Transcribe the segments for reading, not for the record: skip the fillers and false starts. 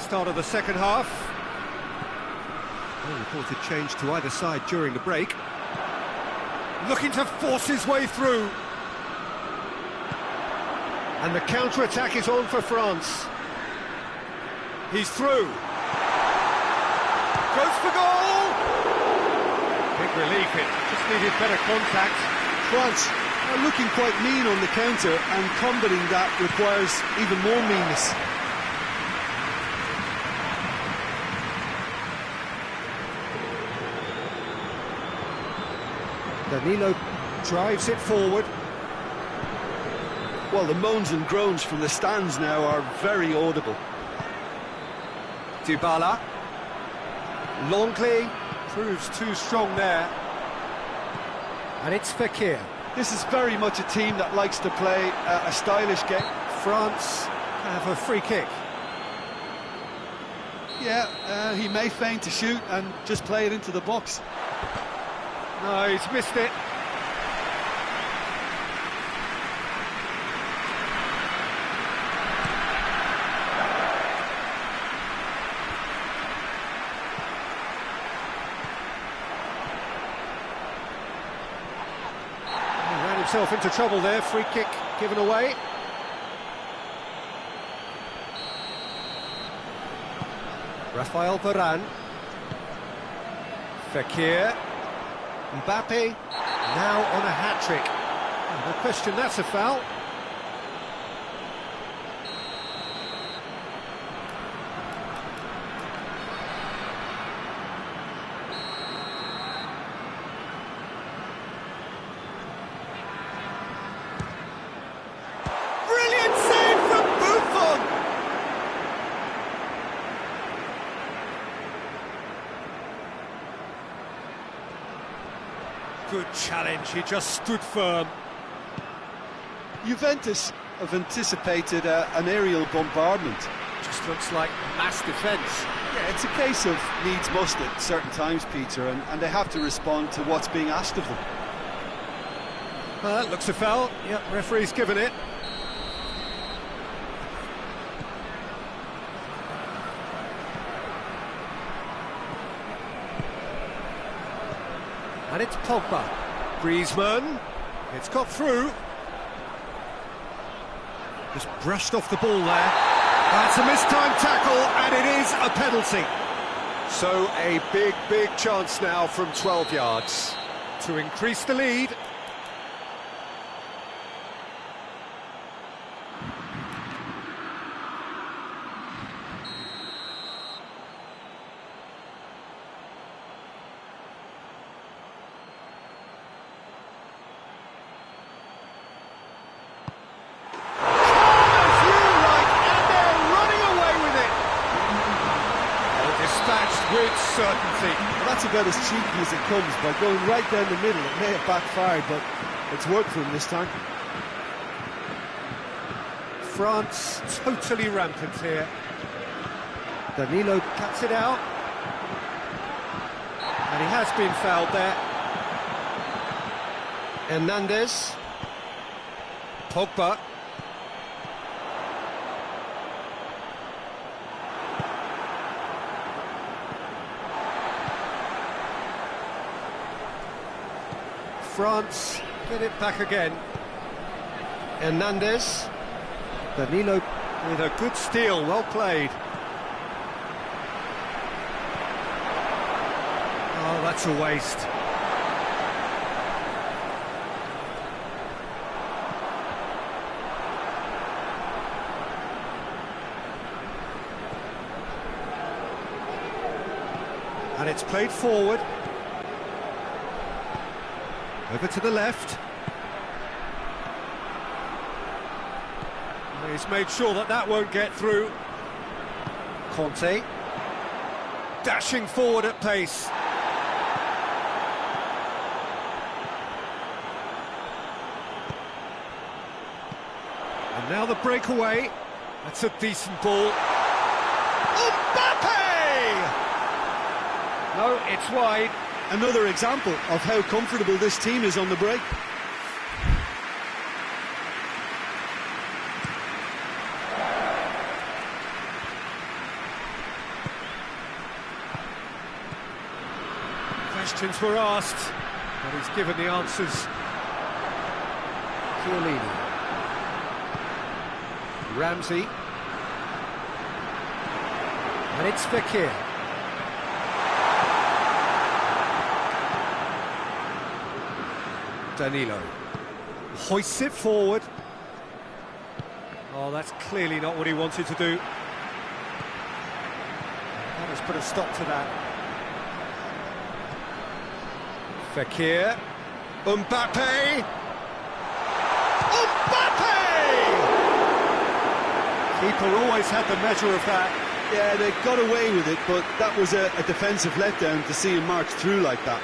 start of the second half. No reported change to either side during the break. Looking to force his way through. And the counter-attack is on for France. He's through. Goes for goal! Big relief, it just needed better contact. France are looking quite mean on the counter, and combating that requires even more meanness. Danilo drives it forward. Well, the moans and groans from the stands now are very audible. Dybala. Longley proves too strong there. And it's Fekir. This is very much a team that likes to play a stylish game. France have a free kick. Yeah, he may feign to shoot and just play it into the box. No, he's missed it. He ran himself into trouble there. Free kick given away. Rafael Varane. Fekir. Mbappe, now on a hat-trick. No question, that's a foul. Brilliant save from Buffon! Good challenge, he just stood firm. Juventus have anticipated an aerial bombardment. Just looks like mass defence. Yeah, it's a case of needs must at certain times, Peter, and they have to respond to what's being asked of them. Well, that looks a foul. Yep, referee's given it. And it's Pogba. Griezmann. It's got through. Just brushed off the ball there. That's a mistimed tackle, and it is a penalty. So a big chance now from 12 yards to increase the lead. With certainty. Well, that's about as cheeky as it comes, by going right down the middle. It may have backfired, but it's worked for him this time. France totally rampant here. Danilo cuts it out. And he has been fouled there. Hernandez. Pogba. France get it back again. Hernandez. Danilo with a good steal, well played. Oh, that's a waste. And it's played forward. Over to the left. He's made sure that that won't get through. Conte. Dashing forward at pace. And now the breakaway. That's a decent ball. Mbappe! No, it's wide. Another example of how comfortable this team is on the break. Questions were asked, but he's given the answers. Chiellini. Ramsey. And it's Fekir. Danilo. Hoists it forward. Oh, that's clearly not what he wanted to do. That has put a stop to that. Fekir. Mbappe! Mbappe! Keeper always had the measure of that. Yeah, they got away with it, but that was a defensive letdown to see him march through like that.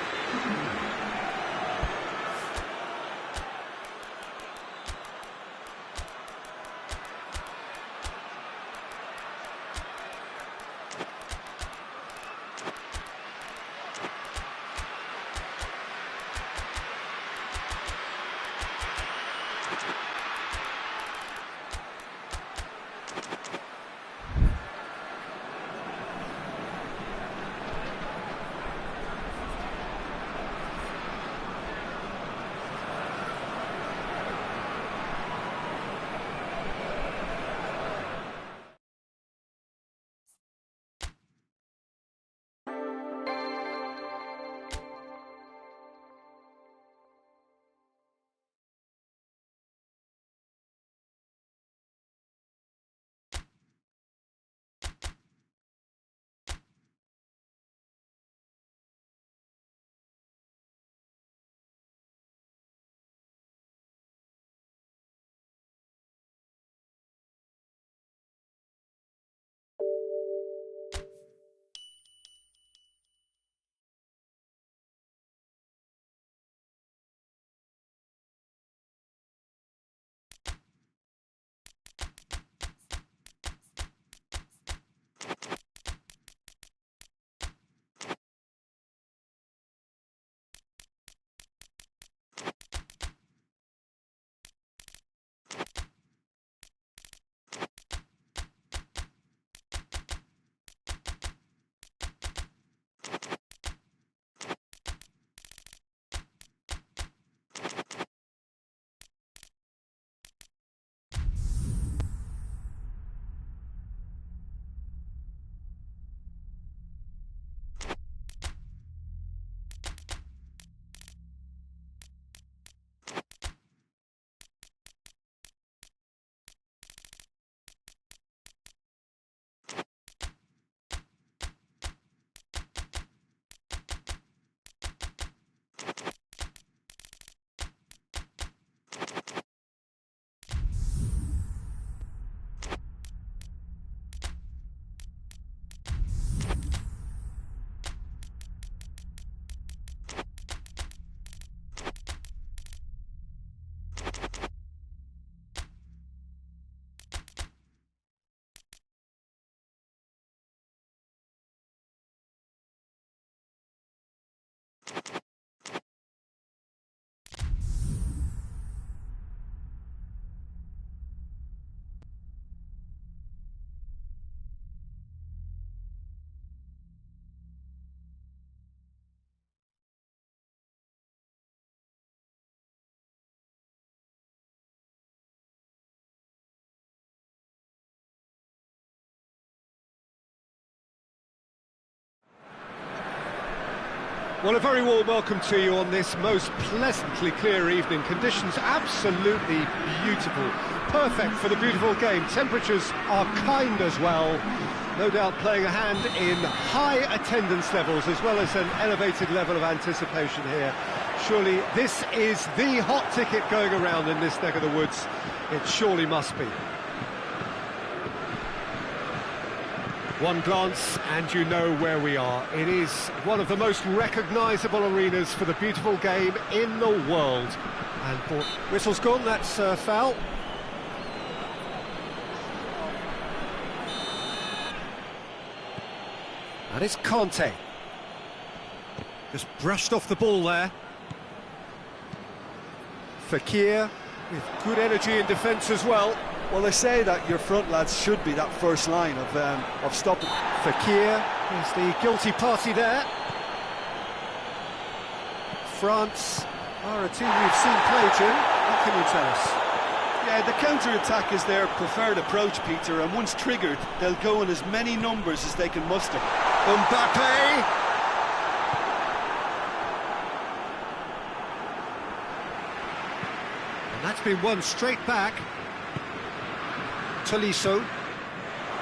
Well, a very warm welcome to you on this most pleasantly clear evening. Conditions absolutely beautiful, perfect for the beautiful game. Temperatures are kind as well, no doubt playing a hand in high attendance levels as well as an elevated level of anticipation here. Surely this is the hot ticket going around in this neck of the woods. It surely must be. One glance and you know where we are. It is one of the most recognisable arenas for the beautiful game in the world. And whistle's gone, that's foul. And it's Conte. Just brushed off the ball there. Fekir with good energy in defence as well. Well, they say that your front lads should be that first line of stopping. Fekir is the guilty party there. France are a team we've seen play, Jim. What can you tell us? Yeah, the counter-attack is their preferred approach, Peter, and once triggered, they'll go in as many numbers as they can muster. Mbappe! And that's been won straight back. Tolisso.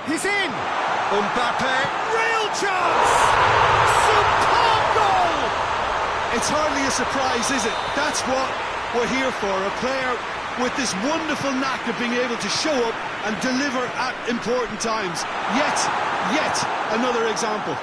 He's in! Mbappe! Real chance! Superb goal! It's hardly a surprise, is it? That's what we're here for, a player with this wonderful knack of being able to show up and deliver at important times. Yet another example.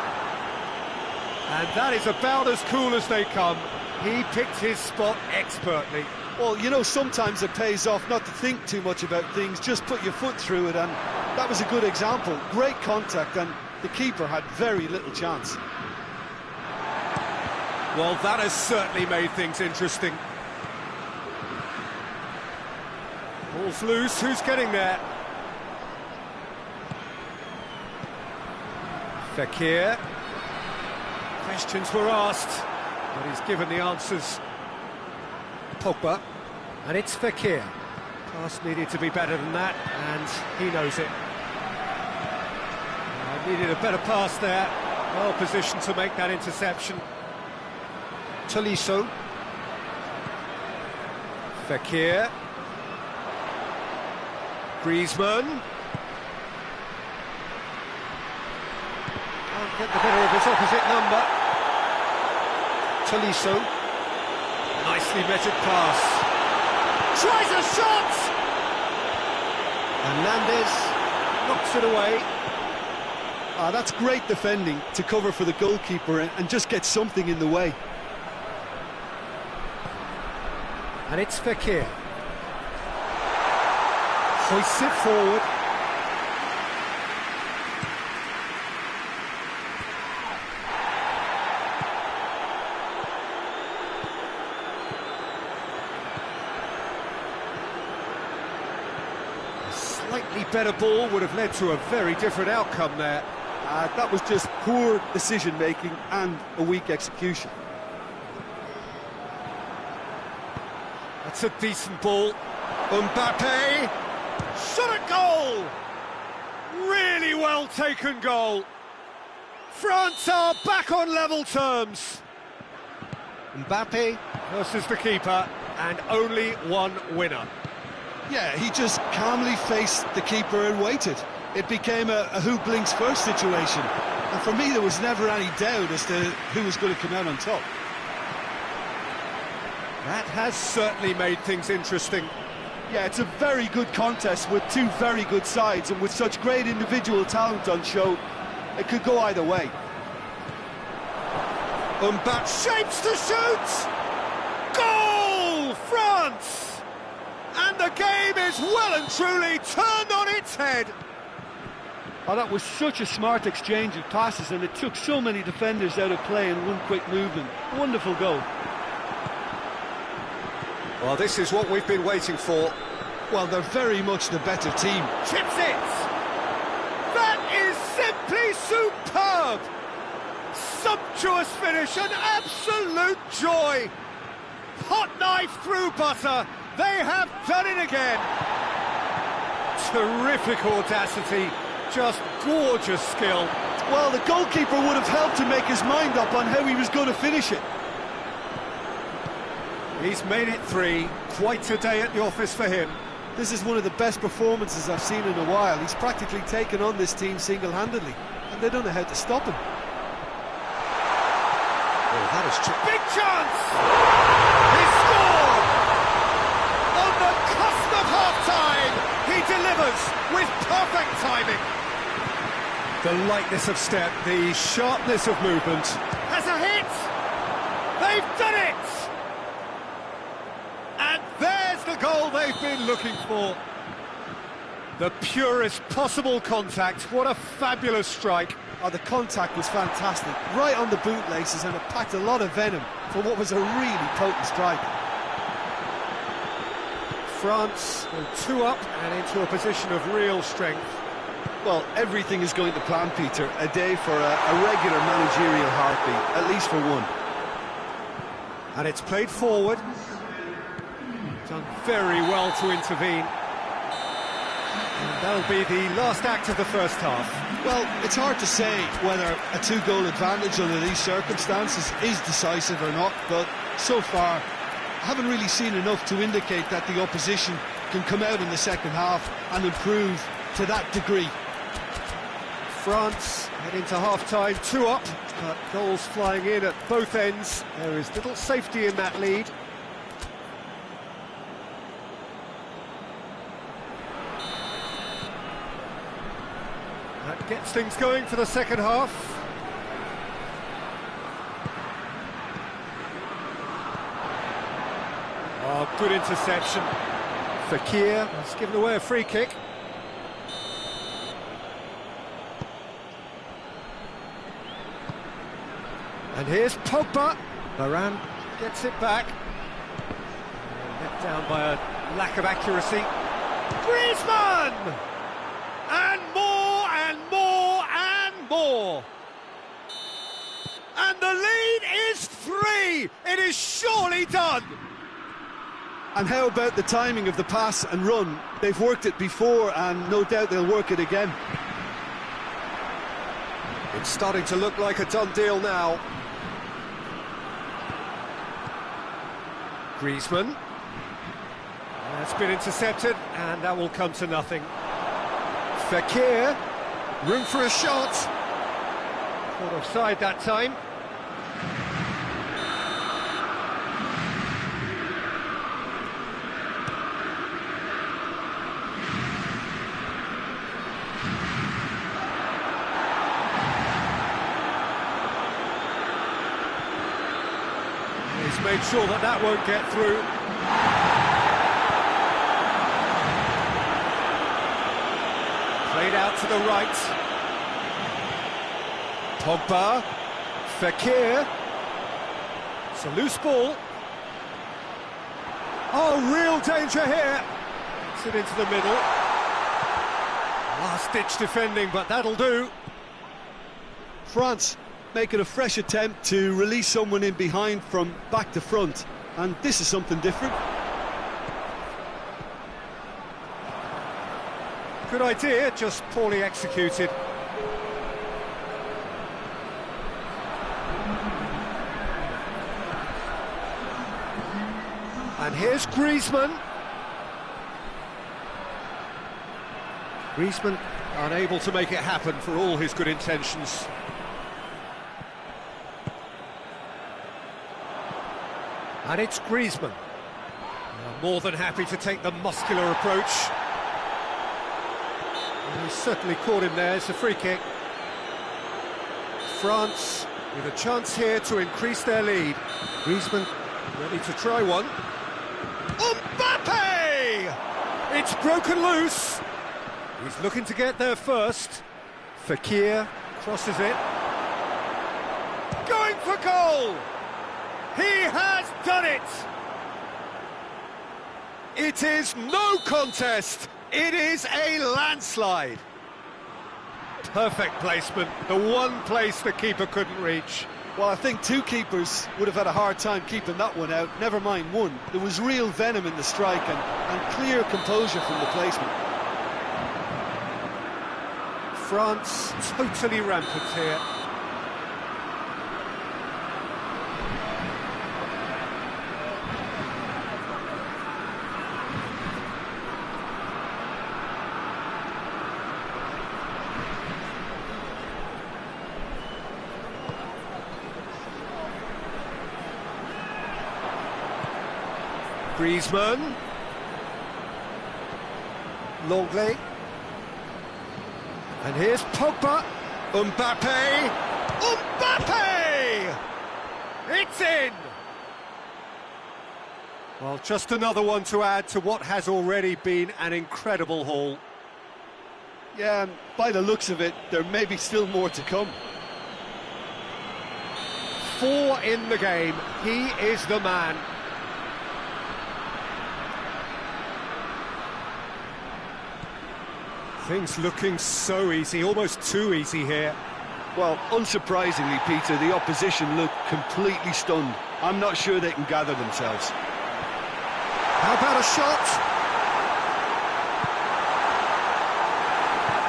And that is about as cool as they come. He picked his spot expertly. Well, you know, sometimes it pays off not to think too much about things, just put your foot through it, and that was a good example. Great contact, and the keeper had very little chance. Well, that has certainly made things interesting. Ball's loose, who's getting there? Fekir. Questions were asked, but he's given the answers. Pogba, and it's Fekir. Pass needed to be better than that, and he knows it. Needed a better pass there. Well positioned to make that interception. Tolisso. Fekir. Griezmann. Can't get the better of his opposite number. Tolisso. Nicely measured pass. Tries a shot! Hernandez knocks it away. That's great defending to cover for the goalkeeper and just get something in the way. And it's Fekir. Hoists it forward. A slightly better ball would have led to a very different outcome there. That was just poor decision-making and a weak execution. That's a decent ball. Mbappe! Shot at goal! Really well taken goal. France are back on level terms. Mbappe versus the keeper, and only one winner. Yeah, he just calmly faced the keeper and waited. It became a who blinks first situation. And for me, there was never any doubt as to who was going to come out on top. That has certainly made things interesting. Yeah, it's a very good contest with two very good sides, and with such great individual talent on show, it could go either way. Mbappe shapes to shoot! Goal! France! And the game is well and truly turned on its head. Oh, that was such a smart exchange of passes, and it took so many defenders out of play in one quick movement. Wonderful goal. Well, this is what we've been waiting for. Well, they're very much the better team. Chips it! That is simply superb! Sumptuous finish, an absolute joy! Hot knife through butter, they have done it again! Terrific audacity, just gorgeous skill. Well, the goalkeeper would have helped to make his mind up on how he was going to finish it. He's made it three, quite a day at the office for him. This is one of the best performances I've seen in a while. He's practically taken on this team single-handedly, and they don't know how to stop him. Oh, that is big chance! He scored! On the cusp of half-time, he delivers with perfect timing. The lightness of step, the sharpness of movement. Has a hit! They've done it! And there's the goal they've been looking for. The purest possible contact. What a fabulous strike. Oh, the contact was fantastic. Right on the bootlaces, and it packed a lot of venom for what was a really potent strike. France go 2 up and into a position of real strength. Well, everything is going to plan, Peter. A day for a regular managerial heartbeat, at least for one. And it's played forward. Done very well to intervene. And that'll be the last act of the first half. Well, it's hard to say whether a two-goal advantage under these circumstances is decisive or not, but so far, I haven't really seen enough to indicate that the opposition can come out in the second half and improve to that degree. France head into half-time, 2 up, but goals flying in at both ends. There is little safety in that lead. That gets things going for the second half. Oh, good interception. Fekir has given away a free kick. And here's Pogba. Varane gets it back. Let down by a lack of accuracy. Griezmann! And more and more and more. And the lead is 3. It is surely done. And how about the timing of the pass and run? They've worked it before and no doubt they'll work it again. It's starting to look like a done deal now. Griezmann. That's been intercepted, and that will come to nothing. Fekir. Room for a shot. Caught offside that time. He's made sure that that won't get through. Played out to the right. Pogba. Fekir. It's a loose ball. Oh, real danger here. It's it into the middle. Last-ditch defending, but that'll do. France making a fresh attempt to release someone in behind from back to front, and this is something different. Good idea, just poorly executed. And here's Griezmann. Griezmann unable to make it happen for all his good intentions. And it's Griezmann. More than happy to take the muscular approach. And he's certainly caught him there. It's a free kick. France with a chance here to increase their lead. Griezmann ready to try one. Mbappe! It's broken loose. He's looking to get there first. Fekir crosses it. Going for goal! He has done it! It is no contest. It is a landslide. Perfect placement, the one place the keeper couldn't reach. Well, I think two keepers would have had a hard time keeping that one out, never mind one. There was real venom in the strike and clear composure from the placement. France totally rampant here. Griezmann. Longley. And here's Pogba. Mbappe. Mbappe! It's in! Well, just another one to add to what has already been an incredible haul. Yeah, and by the looks of it, there may be still more to come. 4 in the game. He is the man. Things looking so easy, almost too easy here. Well, unsurprisingly, Peter, the opposition looked completely stunned. I'm not sure they can gather themselves. How about a shot?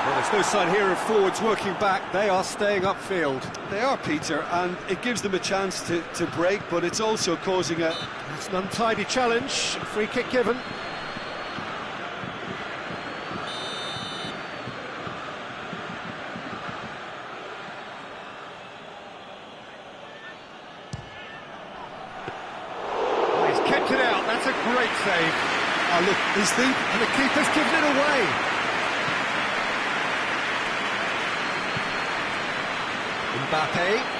Well, there's no sign here of forwards working back. They are staying upfield. They are, Peter, and it gives them a chance to break, but it's also causing a... It's an untidy challenge. Free kick given. Kept it out, that's a great save. Oh, look, he's thinking... And the keeper's given it away. Mbappe.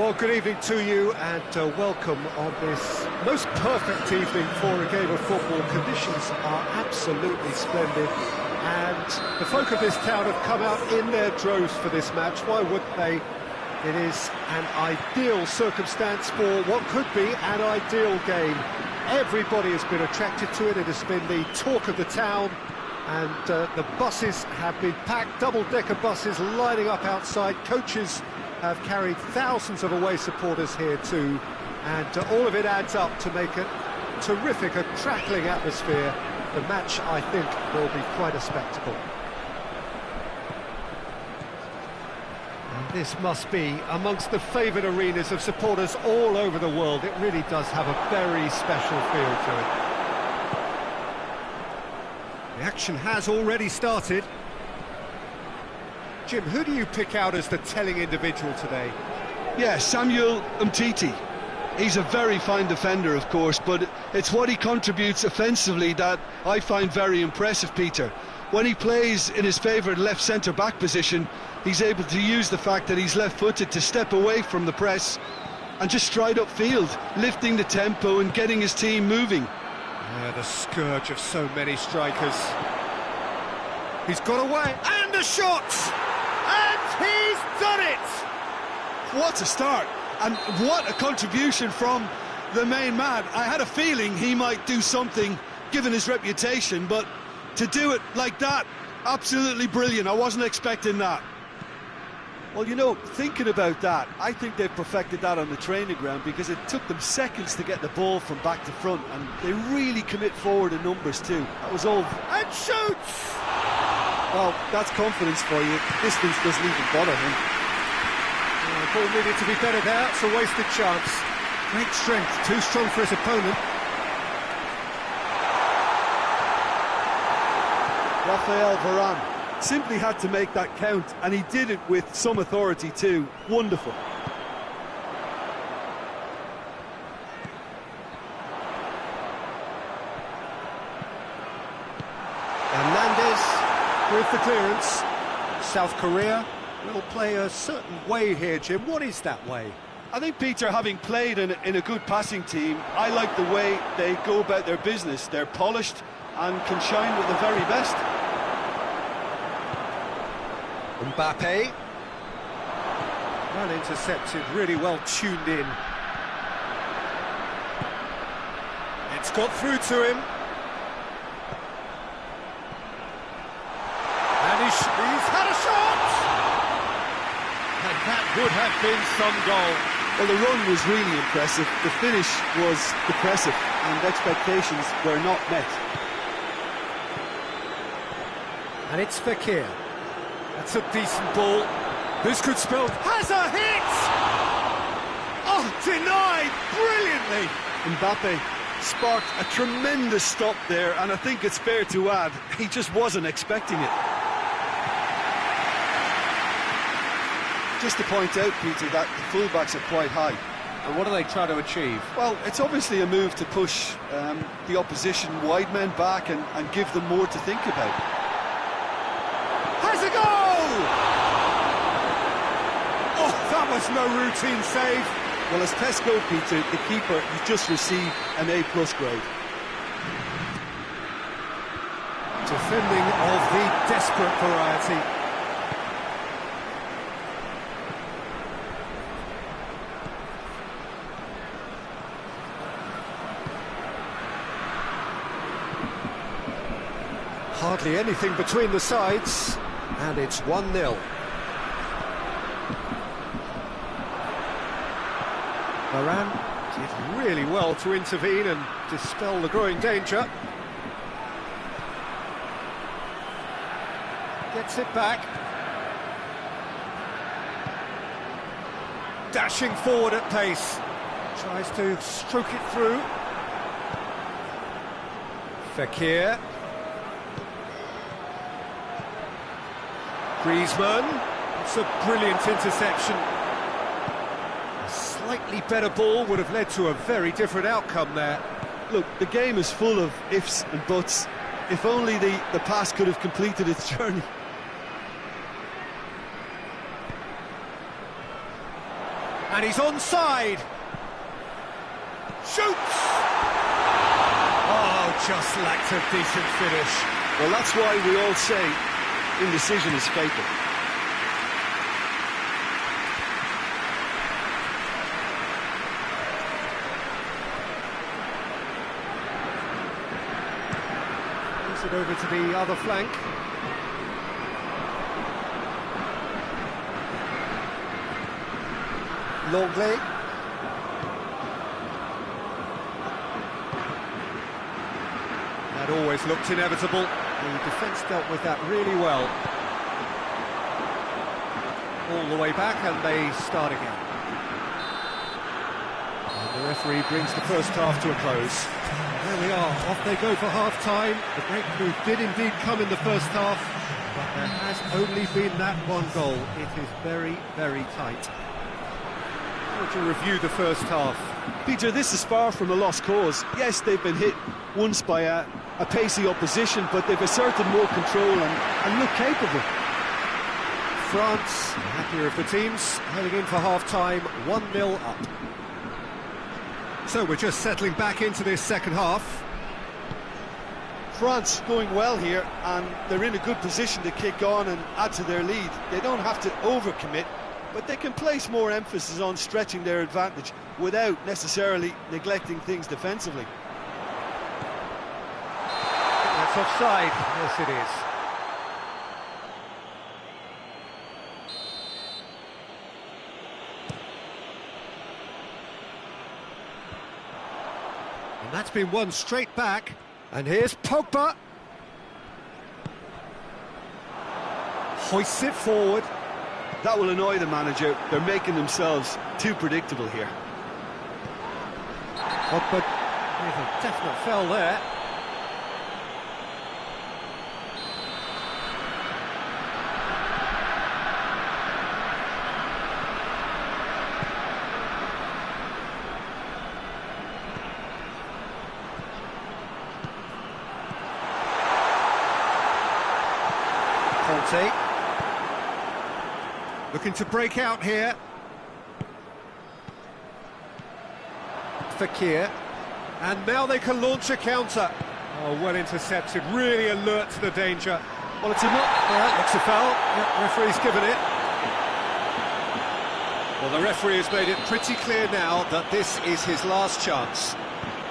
Well, good evening to you and welcome on this most perfect evening for a game of football. Conditions are absolutely splendid and the folk of this town have come out in their droves for this match. Why wouldn't they? It is an ideal circumstance for what could be an ideal game. Everybody has been attracted to it. It has been the talk of the town, and the buses have been packed, double-decker buses lining up outside. Coaches have carried thousands of away supporters here too, and all of it adds up to make a terrific, a crackling atmosphere. The match, I think, will be quite a spectacle. And this must be amongst the favoured arenas of supporters all over the world. It really does have a very special feel to it. The action has already started. Jim, who do you pick out as the telling individual today? Yeah, Samuel Umtiti. He's a very fine defender, of course, but it's what he contributes offensively that I find very impressive, Peter. When he plays in his favourite left centre-back position, he's able to use the fact that he's left-footed to step away from the press and just stride upfield, lifting the tempo and getting his team moving. Yeah, the scourge of so many strikers. He's got away, and a shot! And he's done it! What a start, and what a contribution from the main man. I had a feeling he might do something, given his reputation, but to do it like that, absolutely brilliant. I wasn't expecting that. Well, you know, thinking about that, I think they've perfected that on the training ground, because it took them seconds to get the ball from back to front, and they really commit forward in numbers too. That was all. And shoots! Well, that's confidence for you. Distance doesn't even bother him. The ball needed to be better there. It's a wasted chance. Great strength, too strong for his opponent. Rafael Varane simply had to make that count, and he did it with some authority too. Wonderful. Hernandez with the clearance. South Korea will play a certain way here, Jim. What is that way? I think, Peter, having played in a good passing team, I like the way they go about their business. They're polished and can shine with the very best. Mbappe. Well intercepted, really well tuned in. It's got through to him. And he's had a shot! And that would have been some goal. Well, the run was really impressive. The finish was depressive, and expectations were not met. And it's Fekir. That's a decent ball. This could spell... Has a hit! Oh, denied brilliantly! Mbappe sparked a tremendous stop there, and I think it's fair to add, he just wasn't expecting it. Just to point out, Peter, that the fullbacks are quite high. And what do they try to achieve? Well, it's obviously a move to push the opposition wide men back and give them more to think about. Has a goal! Oh, that was no routine save. Well, as tests go, Peter, the keeper, he's just received an A+ grade. Defending of the desperate variety. Hardly anything between the sides, and it's 1-0. Varane did really well to intervene and dispel the growing danger. Gets it back. Dashing forward at pace. Tries to stroke it through. Fekir. Griezmann, it's a brilliant interception. A slightly better ball would have led to a very different outcome there. Look, the game is full of ifs and buts. If only the pass could have completed its journey. And he's onside. Shoots! Oh, just lacked a decent finish. Well, that's why we all say indecision is fatal. Moves it over to the other flank. Longley. That always looked inevitable. The defence dealt with that really well. All the way back, and they start again. And the referee brings the first half to a close. There we are, off they go for half-time. The break move did indeed come in the first half, but there has only been that one goal. It is very, very tight. To review the first half. Peter, this is far from a lost cause. Yes, they've been hit once by a pacey opposition, but they've asserted more control and look capable. France, the happier of the teams, heading in for half-time, 1-0 up. So we're just settling back into this second half. France going well here, and they're in a good position to kick on and add to their lead. They don't have to overcommit, but they can place more emphasis on stretching their advantage without necessarily neglecting things defensively. That's offside. Yes, it is. And that's been won straight back. And here's Pogba. Hoists it forward. That will annoy the manager. They're making themselves too predictable here. Pogba with a definite foul there. Conte. Looking to break out here. Fakir. And now they can launch a counter. Oh, well intercepted, really alert to the danger. Well, it's a knock. Yeah, looks a foul. Yeah, referee's given it. Well, the referee has made it pretty clear now that this is his last chance.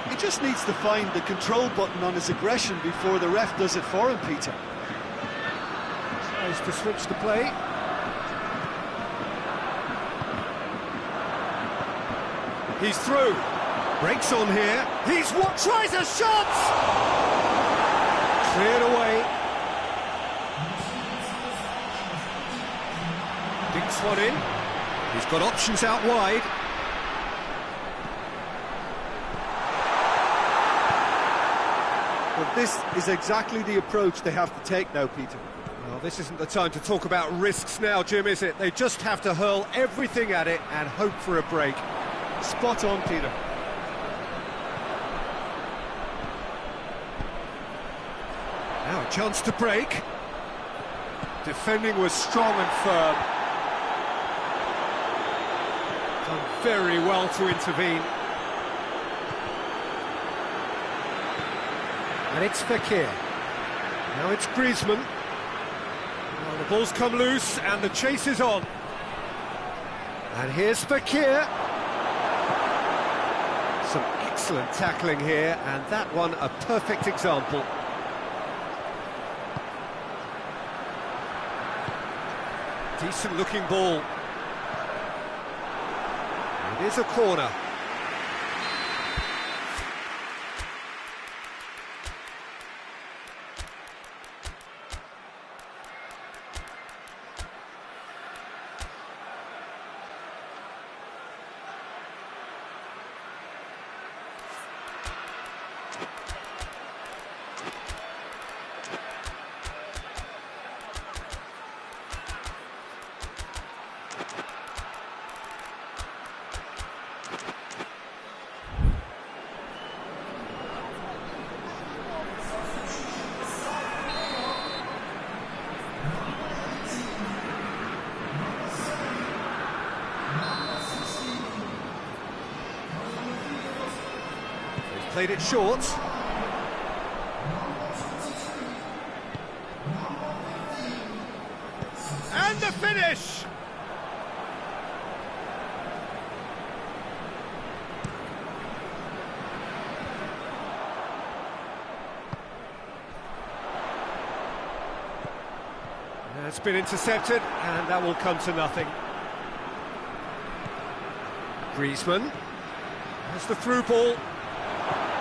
He just needs to find the control button on his aggression before the ref does it for him, Peter. Tries to switch the play. He's through. Breaks on here. He's what tries a shot! Cleared away. Dinks one in. He's got options out wide. But this is exactly the approach they have to take now, Peter. Well, this isn't the time to talk about risks now, Jim, is it? They just have to hurl everything at it and hope for a break. Spot on, Peter. Now a chance to break. Defending was strong and firm. Done very well to intervene. And it's Fakir. Now it's Griezmann. Well, the ball's come loose and the chase is on. And here's Fakir. Some excellent tackling here, and that one a perfect example. Decent looking ball. It is a corner. Played it short. And the finish! It's been intercepted, and that will come to nothing. Griezmann has the through ball,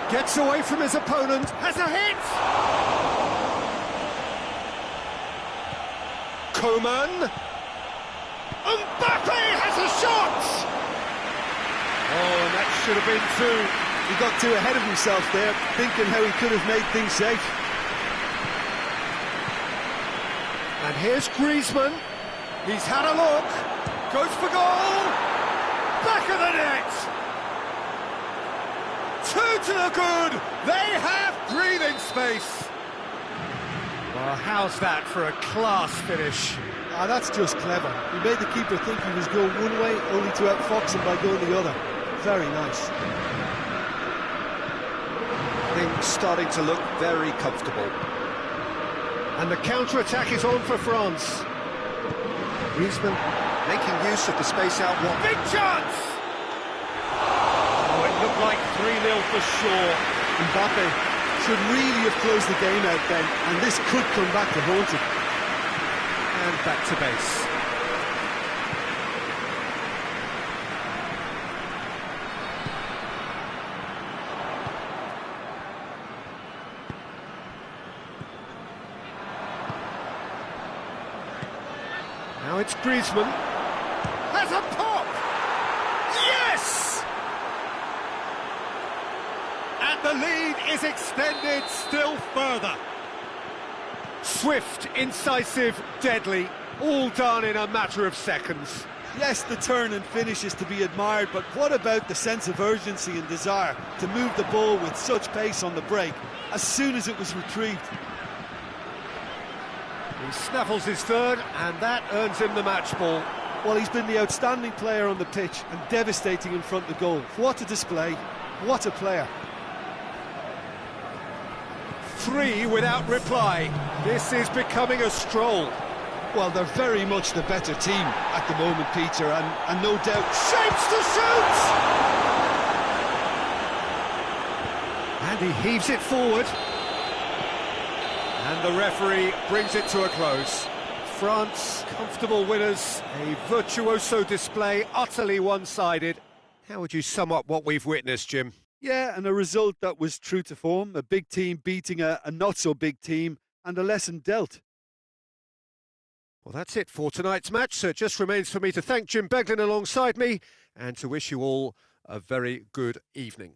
gets away from his opponent, has a hit! Coman! Mbappe has a shot! Oh, and that should have been two. He got too ahead of himself there, thinking how he could have made things safe. And here's Griezmann. He's had a look. Goes for goal. Back of the net. Two to the good. They have breathing space. Well, how's that for a class finish? Ah, that's just clever. He made the keeper think he was going one way, only to outfox him by going the other. Very nice. Things starting to look very comfortable. And the counter-attack is on for France. Griezmann making use of the space out wide. Big chance! Oh, it looked like 3-0 for sure. Mbappe should really have closed the game out then, and this could come back to haunt him. And back to base. Now it's Griezmann. Has a pop! Yes! And the lead is extended still further. Swift, incisive, deadly, all done in a matter of seconds. Yes, the turn and finish is to be admired, but what about the sense of urgency and desire to move the ball with such pace on the break as soon as it was retrieved? He snaffles his third, and that earns him the match ball. Well, he's been the outstanding player on the pitch and devastating in front of goal. What a display, what a player. 3 without reply. This is becoming a stroll. Well, they're very much the better team at the moment, Peter, and no doubt... Shapes to shoot! And he heaves it forward. And the referee brings it to a close. France, comfortable winners, a virtuoso display, utterly one-sided. How would you sum up what we've witnessed, Jim? Yeah, and a result that was true to form, a big team beating a not-so-big team, and a lesson dealt. Well, that's it for tonight's match, so it just remains for me to thank Jim Beglin alongside me and to wish you all a very good evening.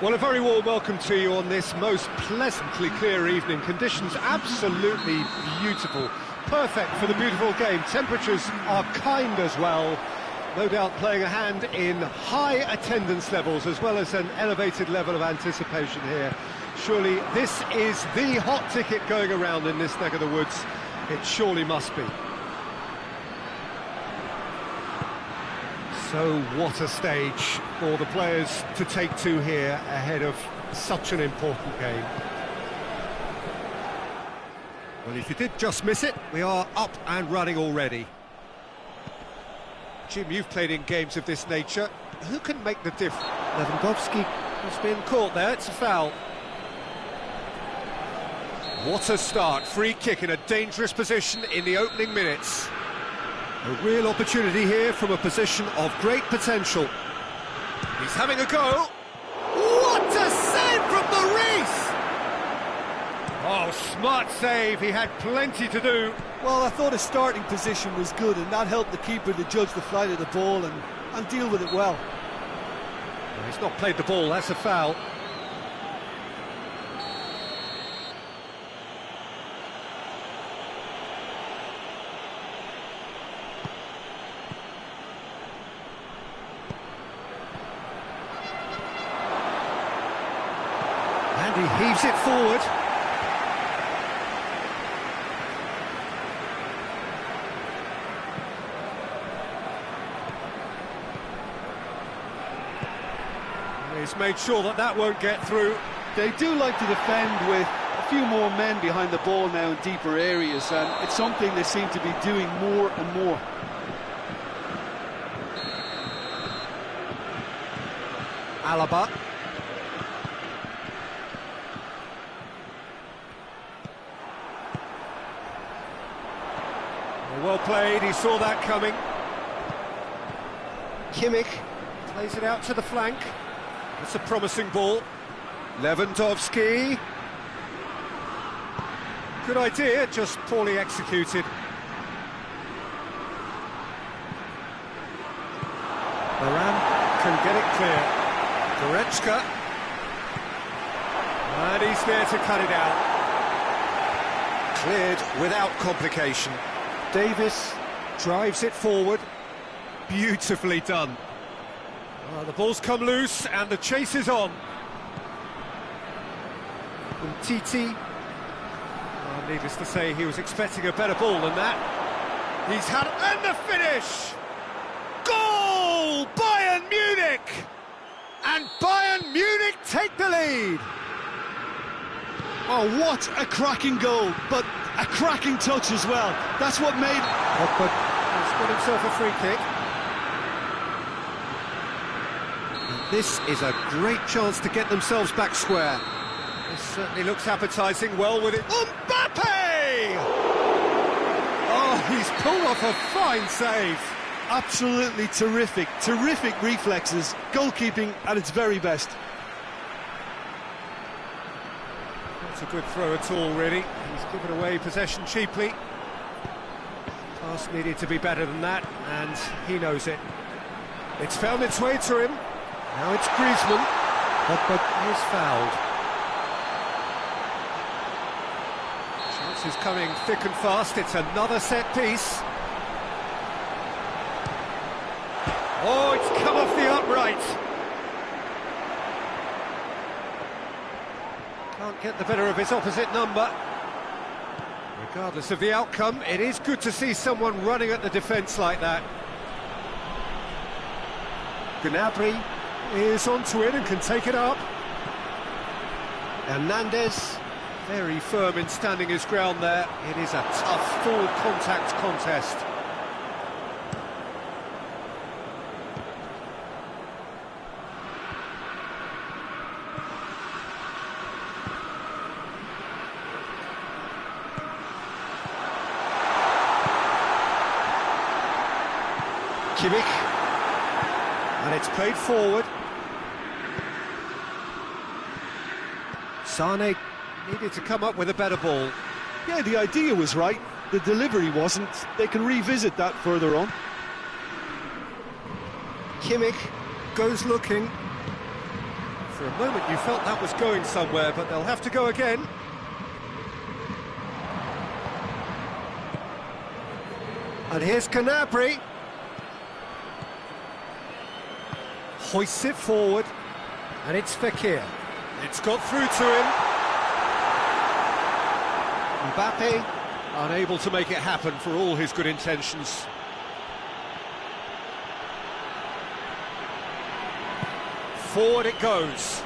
Well, a very warm welcome to you on this most pleasantly clear evening. Conditions absolutely beautiful. Perfect for the beautiful game. Temperatures are kind as well. No doubt playing a hand in high attendance levels as well as an elevated level of anticipation here. Surely this is the hot ticket going around in this neck of the woods. It surely must be. So what a stage for the players to take to here ahead of such an important game. Well, if you did just miss it, we are up and running already. Jim, you've played in games of this nature. Who can make the difference? Lewandowski has been caught there, it's a foul. What a start, free kick in a dangerous position in the opening minutes. A real opportunity here from a position of great potential. He's having a go. What a save from Maurice! Oh, smart save, he had plenty to do. Well, I thought his starting position was good, and that helped the keeper to judge the flight of the ball and deal with it well. Well, he's not played the ball, that's a foul. And he heaves it forward. He's made sure that that won't get through. They do like to defend with a few more men behind the ball now in deeper areas, and it's something they seem to be doing more and more. Alaba. Well played, he saw that coming. Kimmich plays it out to the flank. That's a promising ball. Lewandowski. Good idea, just poorly executed. Varane can get it clear. Goretzka. And he's there to cut it out. Cleared without complication. Davis drives it forward. Beautifully done. The ball's come loose and the chase is on. And Titi, needless to say, he was expecting a better ball than that. He's had, and the finish! Goal! Bayern Munich! And Bayern Munich take the lead! Oh, what a cracking goal, but a cracking touch as well. That's what made... But he's got himself a free kick. This is a great chance to get themselves back square. This certainly looks appetising, well with it. Mbappe! Oh, he's pulled off a fine save. Absolutely terrific, terrific reflexes. Goalkeeping at its very best. Not a good throw at all, really. He's given away possession cheaply. Pass needed to be better than that, and he knows it. It's found its way to him. Now it's Griezmann, but he's fouled. Chance is coming thick and fast. It's another set piece. Oh, it's come off the upright. Can't get the better of his opposite number. Regardless of the outcome, it is good to see someone running at the defence like that. Gnabry is onto it and can take it up. Hernandez, very firm in standing his ground there. It is a tough full contact contest. Kimmich, and it's played forward. Sane needed to come up with a better ball. Yeah, the idea was right, the delivery wasn't. They can revisit that further on. Kimmich goes looking For a moment you felt that was going somewhere, but they'll have to go again. And here's Canabry. Hoists it forward. And it's Fekir. It's got through to him. Mbappe, unable to make it happen for all his good intentions. Forward it goes.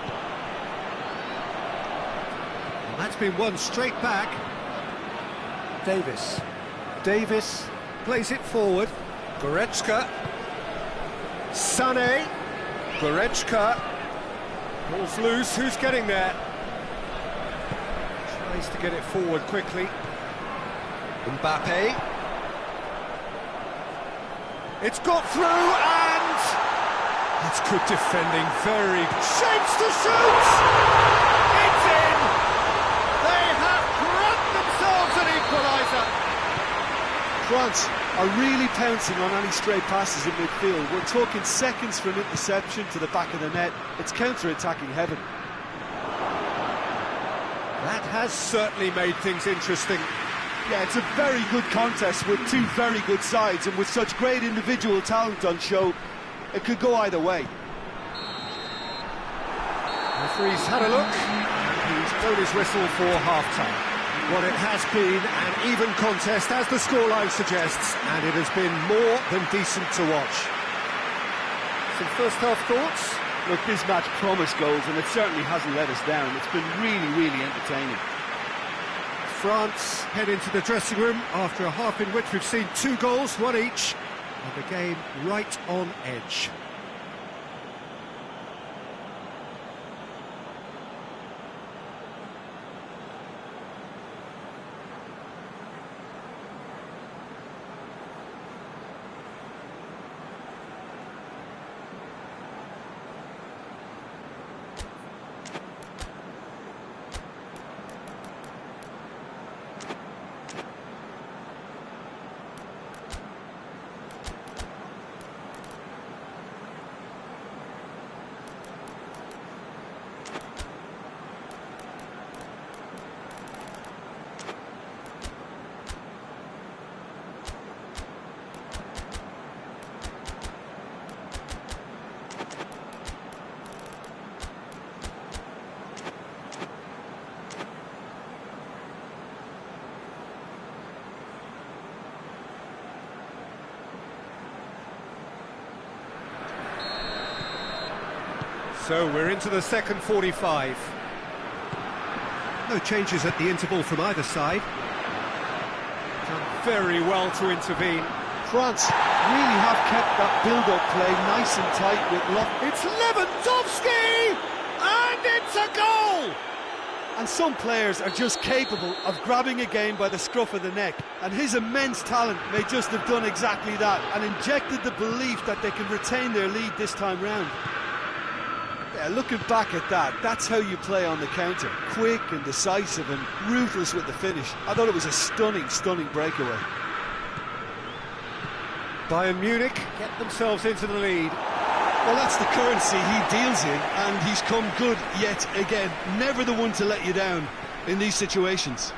And that's been won straight back. Davis. Davis plays it forward. Goretzka. Sané. Goretzka. Ball's loose, who's getting there? Tries to get it forward quickly. Mbappe. It's got through and... That's good defending, very... Shapes to shoot! It's in! They have grabbed themselves an equaliser! France are really pouncing on any stray passes in midfield. We're talking seconds from interception to the back of the net. It's counter-attacking heaven. That has certainly made things interesting. Yeah, it's a very good contest with two very good sides, and with such great individual talent on show, it could go either way. Referee's had a look, and he's blown his whistle for half-time. What it has been an even contest, as the scoreline suggests, and it has been more than decent to watch. Some first-half thoughts? Look, this match promised goals, and it certainly hasn't let us down. It's been really, really entertaining. France head into the dressing room after a half in which we've seen 2 goals, 1 each, and the game right on edge. So we're into the second 45. No changes at the interval from either side. Done very well to intervene. France really have kept that build-up play nice and tight with It's Lewandowski! And it's a goal! And some players are just capable of grabbing a game by the scruff of the neck, and his immense talent may just have done exactly that and injected the belief that they can retain their lead this time round. Yeah, looking back at that, that's how you play on the counter. Quick and decisive and ruthless with the finish. I thought it was a stunning, stunning breakaway. Bayern Munich get themselves into the lead. Well, that's the currency he deals in, and he's come good yet again. Never the one to let you down in these situations.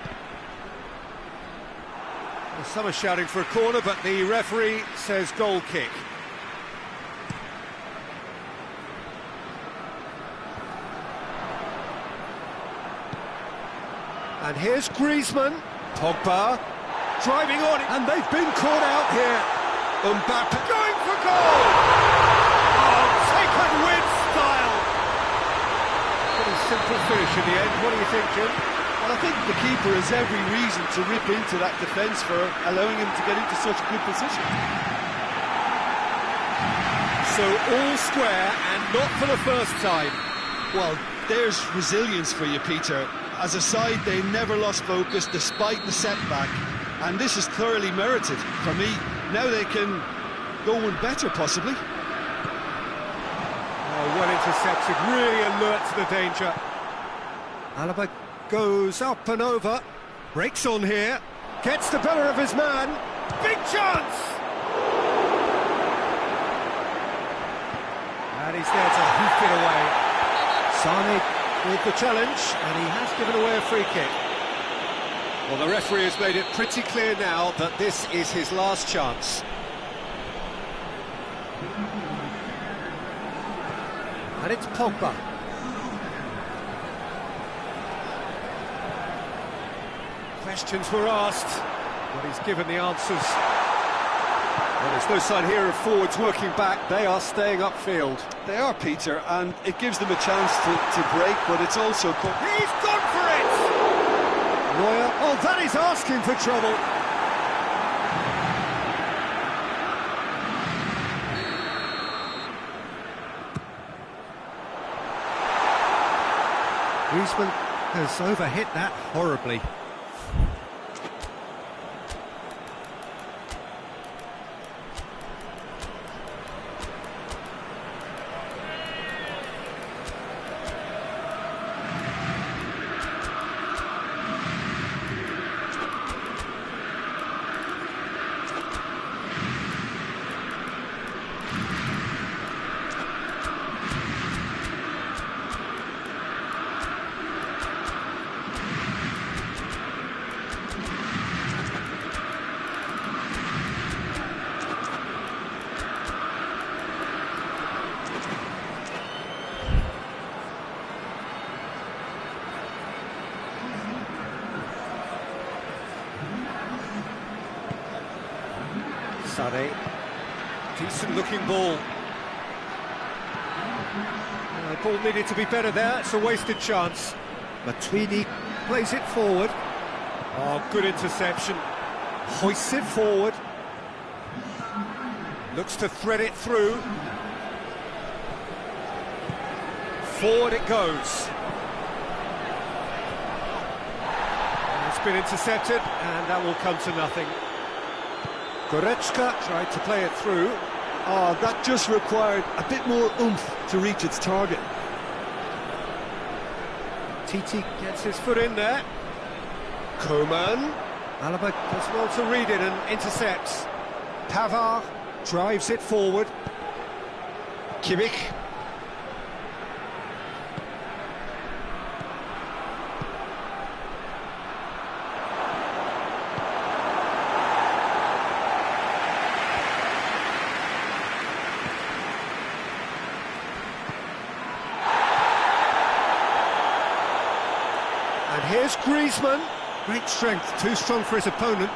Well, some are shouting for a corner, but the referee says goal kick. And here's Griezmann. Pogba driving on it, and they've been caught out here. Mbappe going for goal! Oh, taken with style! Pretty simple finish in the end. What do you think, Jim? Well, I think the keeper has every reason to rip into that defence for allowing him to get into such a good position. So all square, and not for the first time. Well, there's resilience for you, Peter. As a side, they never lost focus despite the setback, and this is thoroughly merited. For me, now they can go one better, possibly. Oh, well intercepted, really alert to the danger. Alaba goes up and over, breaks on here, gets the better of his man, big chance! And he's there to hoof it away. Sane with the challenge, and he has given away a free kick. Well, the referee has made it pretty clear now that this is his last chance. And it's Pogba. Questions were asked, but he's given the answers. Well, there's no sign here of forwards working back. They are staying upfield. They are, Peter, and it gives them a chance to break, but it's also... He's gone for it! Neuer, oh, that is asking for trouble. Griezmann has overhit that horribly. Sane, decent looking ball. The ball needed to be better there, it's a wasted chance. Matuidi plays it forward. Oh, good interception. Hoists it forward. Looks to thread it through. Forward it goes. It's been intercepted, and that will come to nothing. Goretzka tried to play it through. Oh, that just required a bit more oomph to reach its target. Titi gets his foot in there. Coman. Alaba does well to read it and intercepts. Pavard drives it forward. Kimmich. And here's Griezmann. Great strength, too strong for his opponent.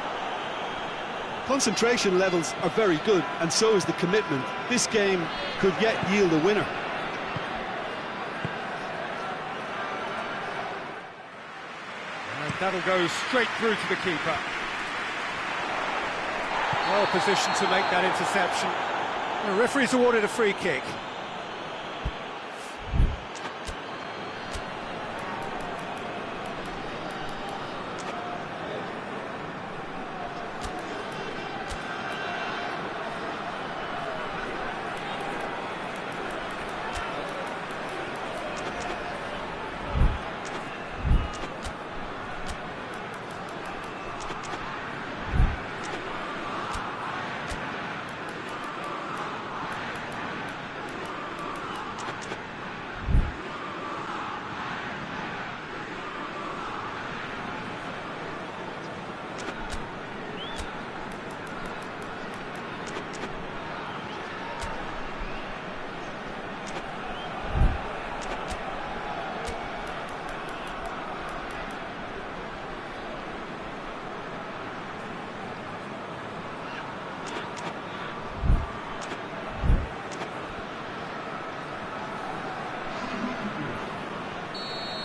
Concentration levels are very good, and so is the commitment. This game could yet yield a winner. And that'll go straight through to the keeper. Well positioned to make that interception. The referee's awarded a free kick.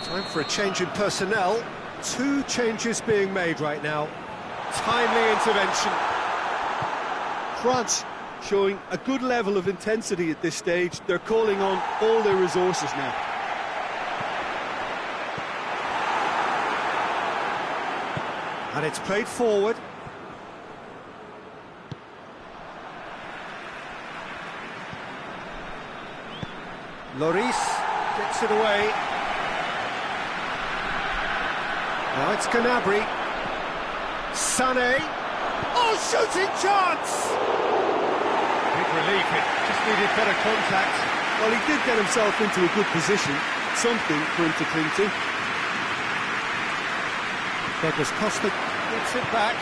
Time for a change in personnel. 2 changes being made right now. Timely intervention. France showing a good level of intensity at this stage. They're calling on all their resources now. And it's played forward. Lloris gets it away. Now it's Gnabry. Sané. Oh, shooting chance! Big relief, it just needed better contact. Well, he did get himself into a good position. something for him to cling to. Douglas Costa gets it back.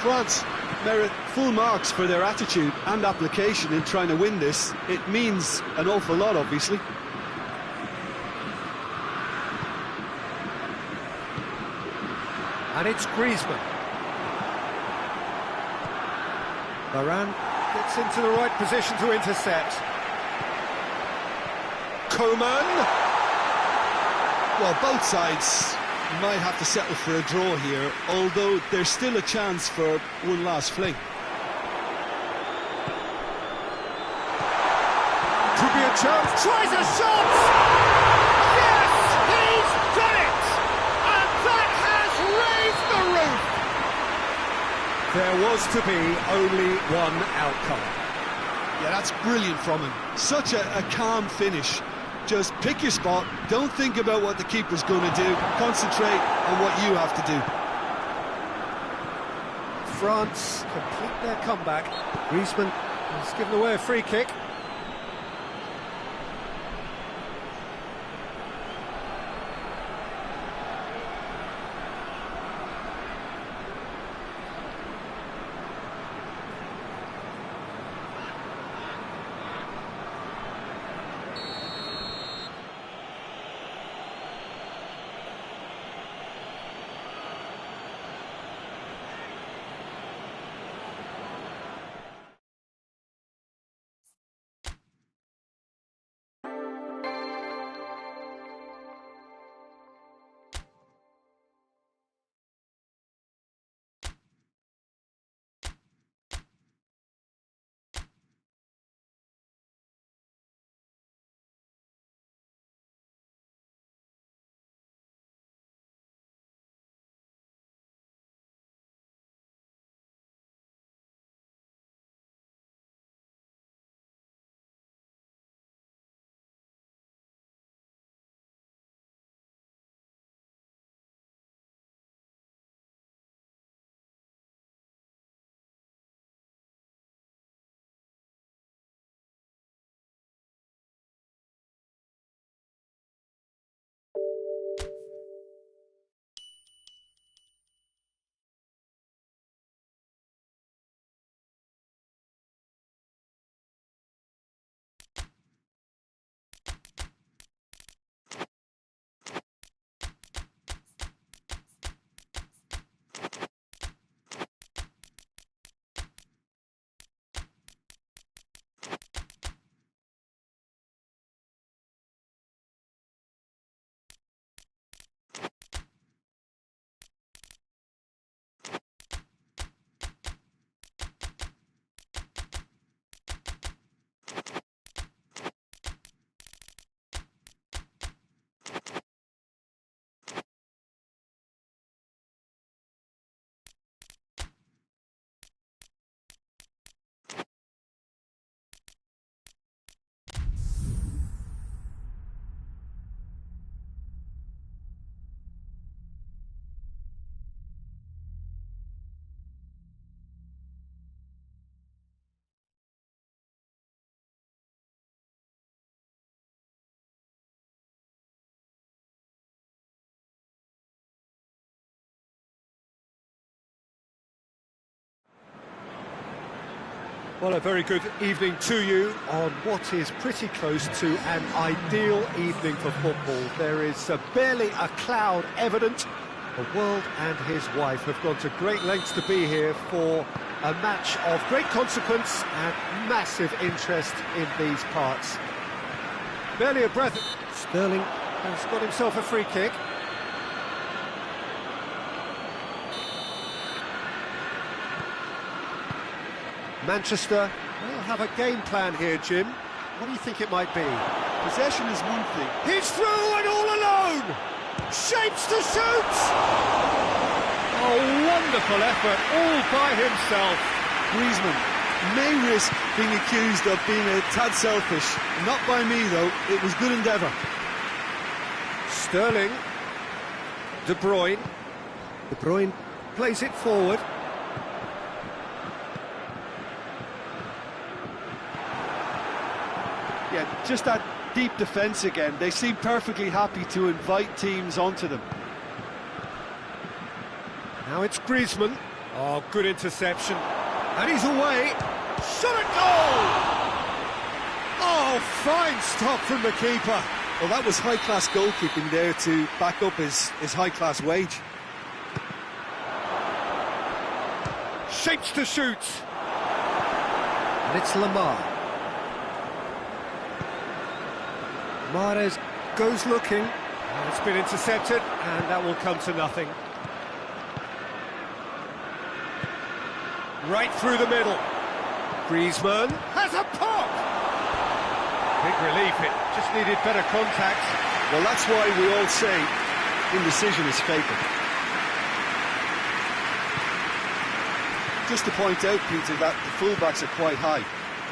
France merit full marks for their attitude and application in trying to win this. It means an awful lot, obviously. And it's Griezmann. Varane gets into the right position to intercept. Coman. Well, both sides might have to settle for a draw here, although there's still a chance for one last fling. Could be a chance. Tries a shot! Yes, he's done it! And that has raised the roof! There was to be only one outcome. Yeah, that's brilliant from him. Such a calm finish. Just pick your spot, don't think about what the keeper's going to do, concentrate on what you have to do. France complete their comeback. Griezmann has given away a free kick. Well, a very good evening to you on what is pretty close to an ideal evening for football. There is barely a cloud evident. The world and his wife have gone to great lengths to be here for a match of great consequence and massive interest in these parts. Barely a breath. Sterling has got himself a free kick. Manchester will have a game plan here, Jim. What do you think it might be? Possession is one thing. He's through and all alone! Shapes to shoot! Oh, wonderful effort, all by himself. Griezmann may risk being accused of being a tad selfish. Not by me, though. It was good endeavour. Sterling. De Bruyne. De Bruyne plays it forward. Yeah, just that deep defence again. They seem perfectly happy to invite teams onto them. Now it's Griezmann. Oh, good interception. And he's away. Shot at goal! Oh, fine stop from the keeper. Well, that was high-class goalkeeping there to back up his high-class wage. Shapes to shoot. And it's Lamar. Mahrez goes looking. And it's been intercepted, and that will come to nothing. Right through the middle. Griezmann has a pop! Big relief, it just needed better contact. Well, that's why we all say indecision is fatal. Just to point out, Peter, that the fullbacks are quite high.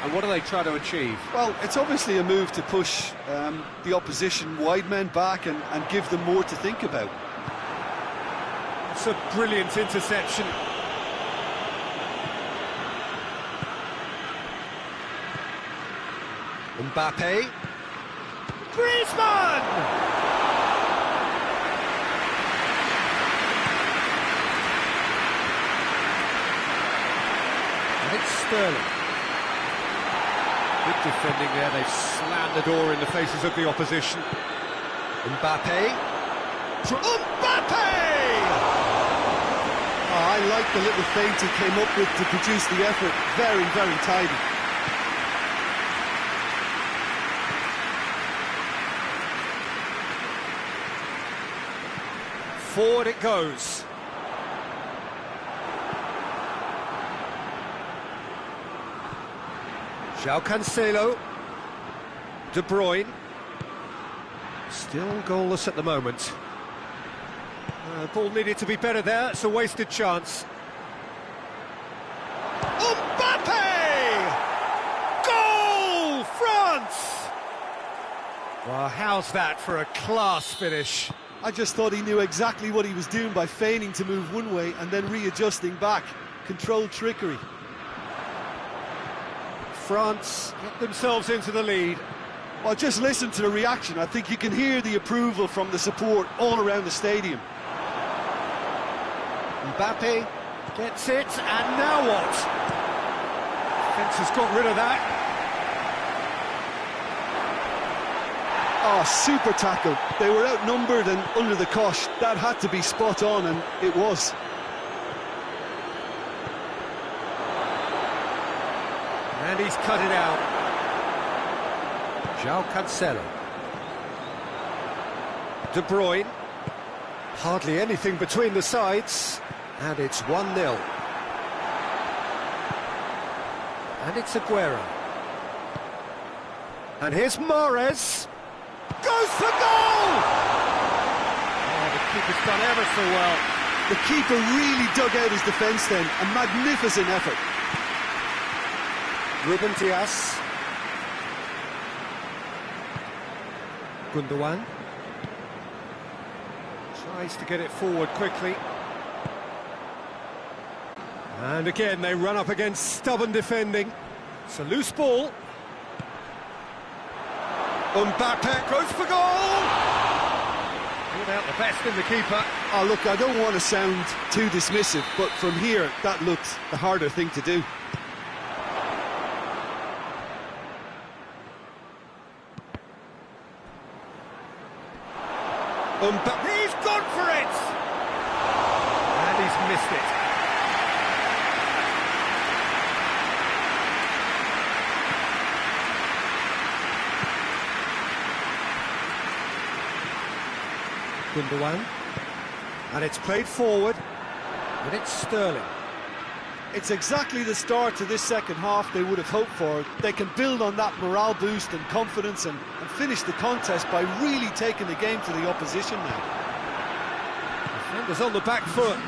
And what do they try to achieve? Well, it's obviously a move to push the opposition wide men back and give them more to think about. It's a brilliant interception. Mbappe. Griezmann! And it's Sterling. Good defending there, they've slammed the door in the faces of the opposition. Mbappe. Mbappe! Oh, I like the little feint he came up with to produce the effort. Very, very tidy. Forward it goes. João Cancelo. De Bruyne. Still goalless at the moment. Ball needed to be better there, it's a wasted chance. Mbappe! Goal! France! Well, how's that for a class finish? I just thought he knew exactly what he was doing by feigning to move one way and then readjusting back. Controlled trickery. France get themselves into the lead. Well, just listen to the reaction. I think you can hear the approval from the support all around the stadium. Mbappe gets it, and now what? Defence has got rid of that. Oh, super tackle. They were outnumbered and under the cosh. That had to be spot on, and it was. And he's cut it out. João Cancelo. De Bruyne. Hardly anything between the sides. And it's 1-0. And it's Aguero. And here's Mahrez. Goes for goal! Oh, the keeper's done ever so well. The keeper really dug out his defence then. A magnificent effort. Ruben Dias. Gundogan. Tries to get it forward quickly. And again, they run up against stubborn defending. It's a loose ball. Mbappe goes for goal! Pulled out the best in the keeper. Oh, look, I don't want to sound too dismissive, but from here, that looked the harder thing to do. Mbappe, he's gone for it! And he's missed it. Gundogan, and it's played forward, and it's Sterling. It's exactly the start to this second half they would have hoped for. They can build on that morale boost and confidence and finish the contest by really taking the game to the opposition now. Defender's on the back foot.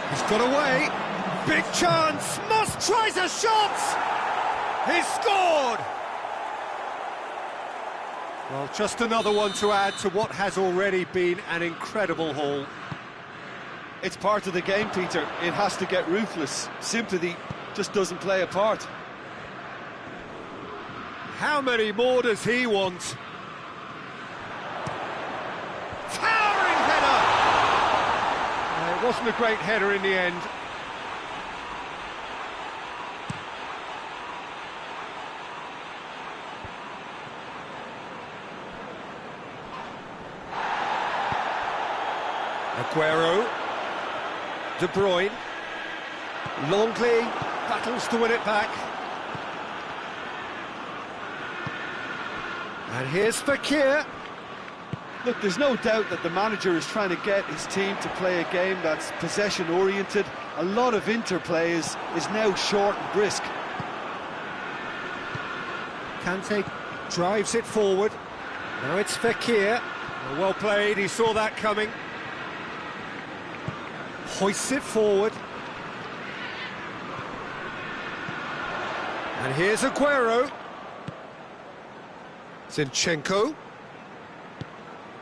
He's got away. Big chance. Must tries a shot. He's scored. Well, just another one to add to what has already been an incredible haul. It's part of the game, Peter. It has to get ruthless. Sympathy just doesn't play a part. How many more does he want? Towering header! It wasn't a great header in the end. Aguero, De Bruyne, Longley battles to win it back. And here's Fakir. Look, there's no doubt that the manager is trying to get his team to play a game that's possession-oriented. A lot of interplay is now short and brisk. Kante drives it forward. Now it's Fakir. Well played, he saw that coming. Hoists it forward. And here's Aguero. Zinchenko.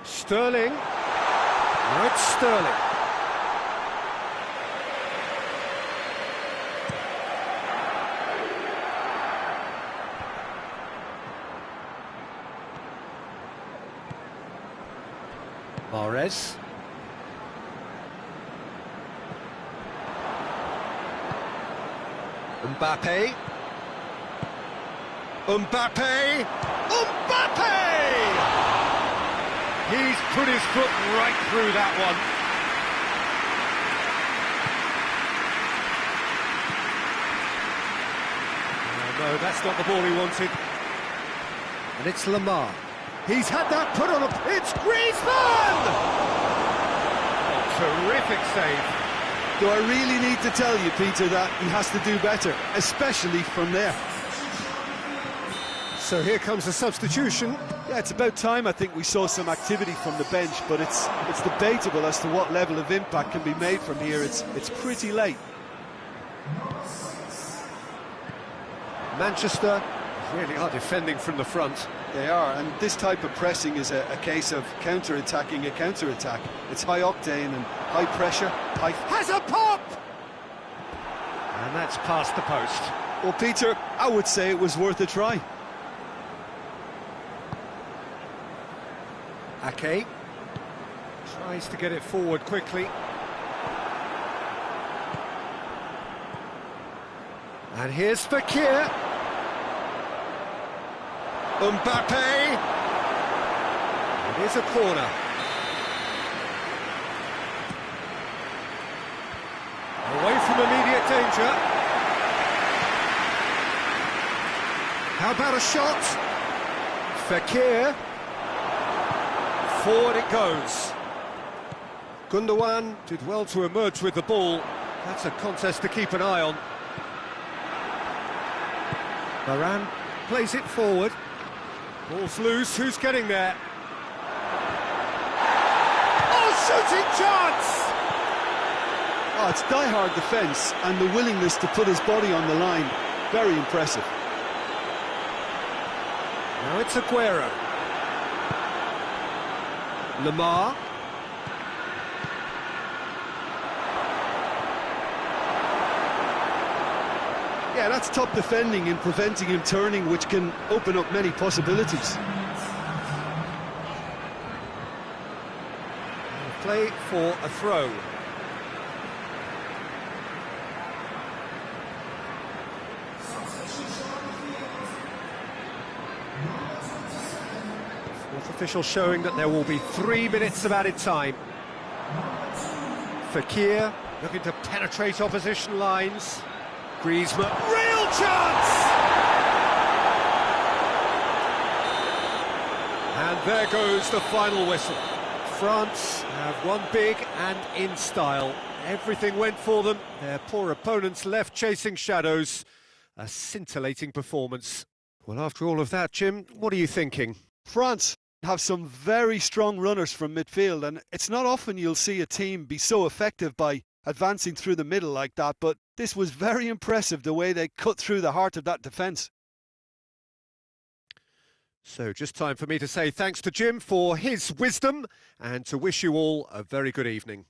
Sterling. Now it's Sterling. Mahrez. Mbappe. Mbappe! Mbappe! He's put his foot right through that one. Oh, no, that's not the ball he wanted. And it's Lamar. He's had that put on a... It's Griezmann! Oh, terrific save. Do I really need to tell you, Peter, that he has to do better, especially from there? So here comes the substitution. Yeah, it's about time I think we saw some activity from the bench, but it's debatable as to what level of impact can be made from here. It's pretty late. Manchester really are defending from the front. They are, and this type of pressing is a case of counter-attacking a counter-attack. It's high octane and high pressure, high... Has a pop! And that's past the post. Well, Peter, I would say it was worth a try. Ake tries to get it forward quickly. And here's Fakir. Mbappe. It is a corner. Away from immediate danger. How about a shot? Fakir. Forward it goes. Gundogan did well to emerge with the ball. That's a contest to keep an eye on. Varane plays it forward. Ball's loose, who's getting there? Oh, shooting chance! Oh, it's die-hard defence and the willingness to put his body on the line. Very impressive. Now it's Aguero. Lamar. Yeah, that's top defending in preventing him turning, which can open up many possibilities. Play for a throw. Fourth official showing that there will be 3 minutes of added time. Fakir looking to penetrate opposition lines. Griezmann, real chance! And there goes the final whistle. France have won big and in style. Everything went for them. Their poor opponents left chasing shadows. A scintillating performance. Well, after all of that, Jim, what are you thinking? France have some very strong runners from midfield, and it's not often you'll see a team be so effective by advancing through the middle like that, but this was very impressive, the way they cut through the heart of that defence. So just time for me to say thanks to Jim for his wisdom and to wish you all a very good evening.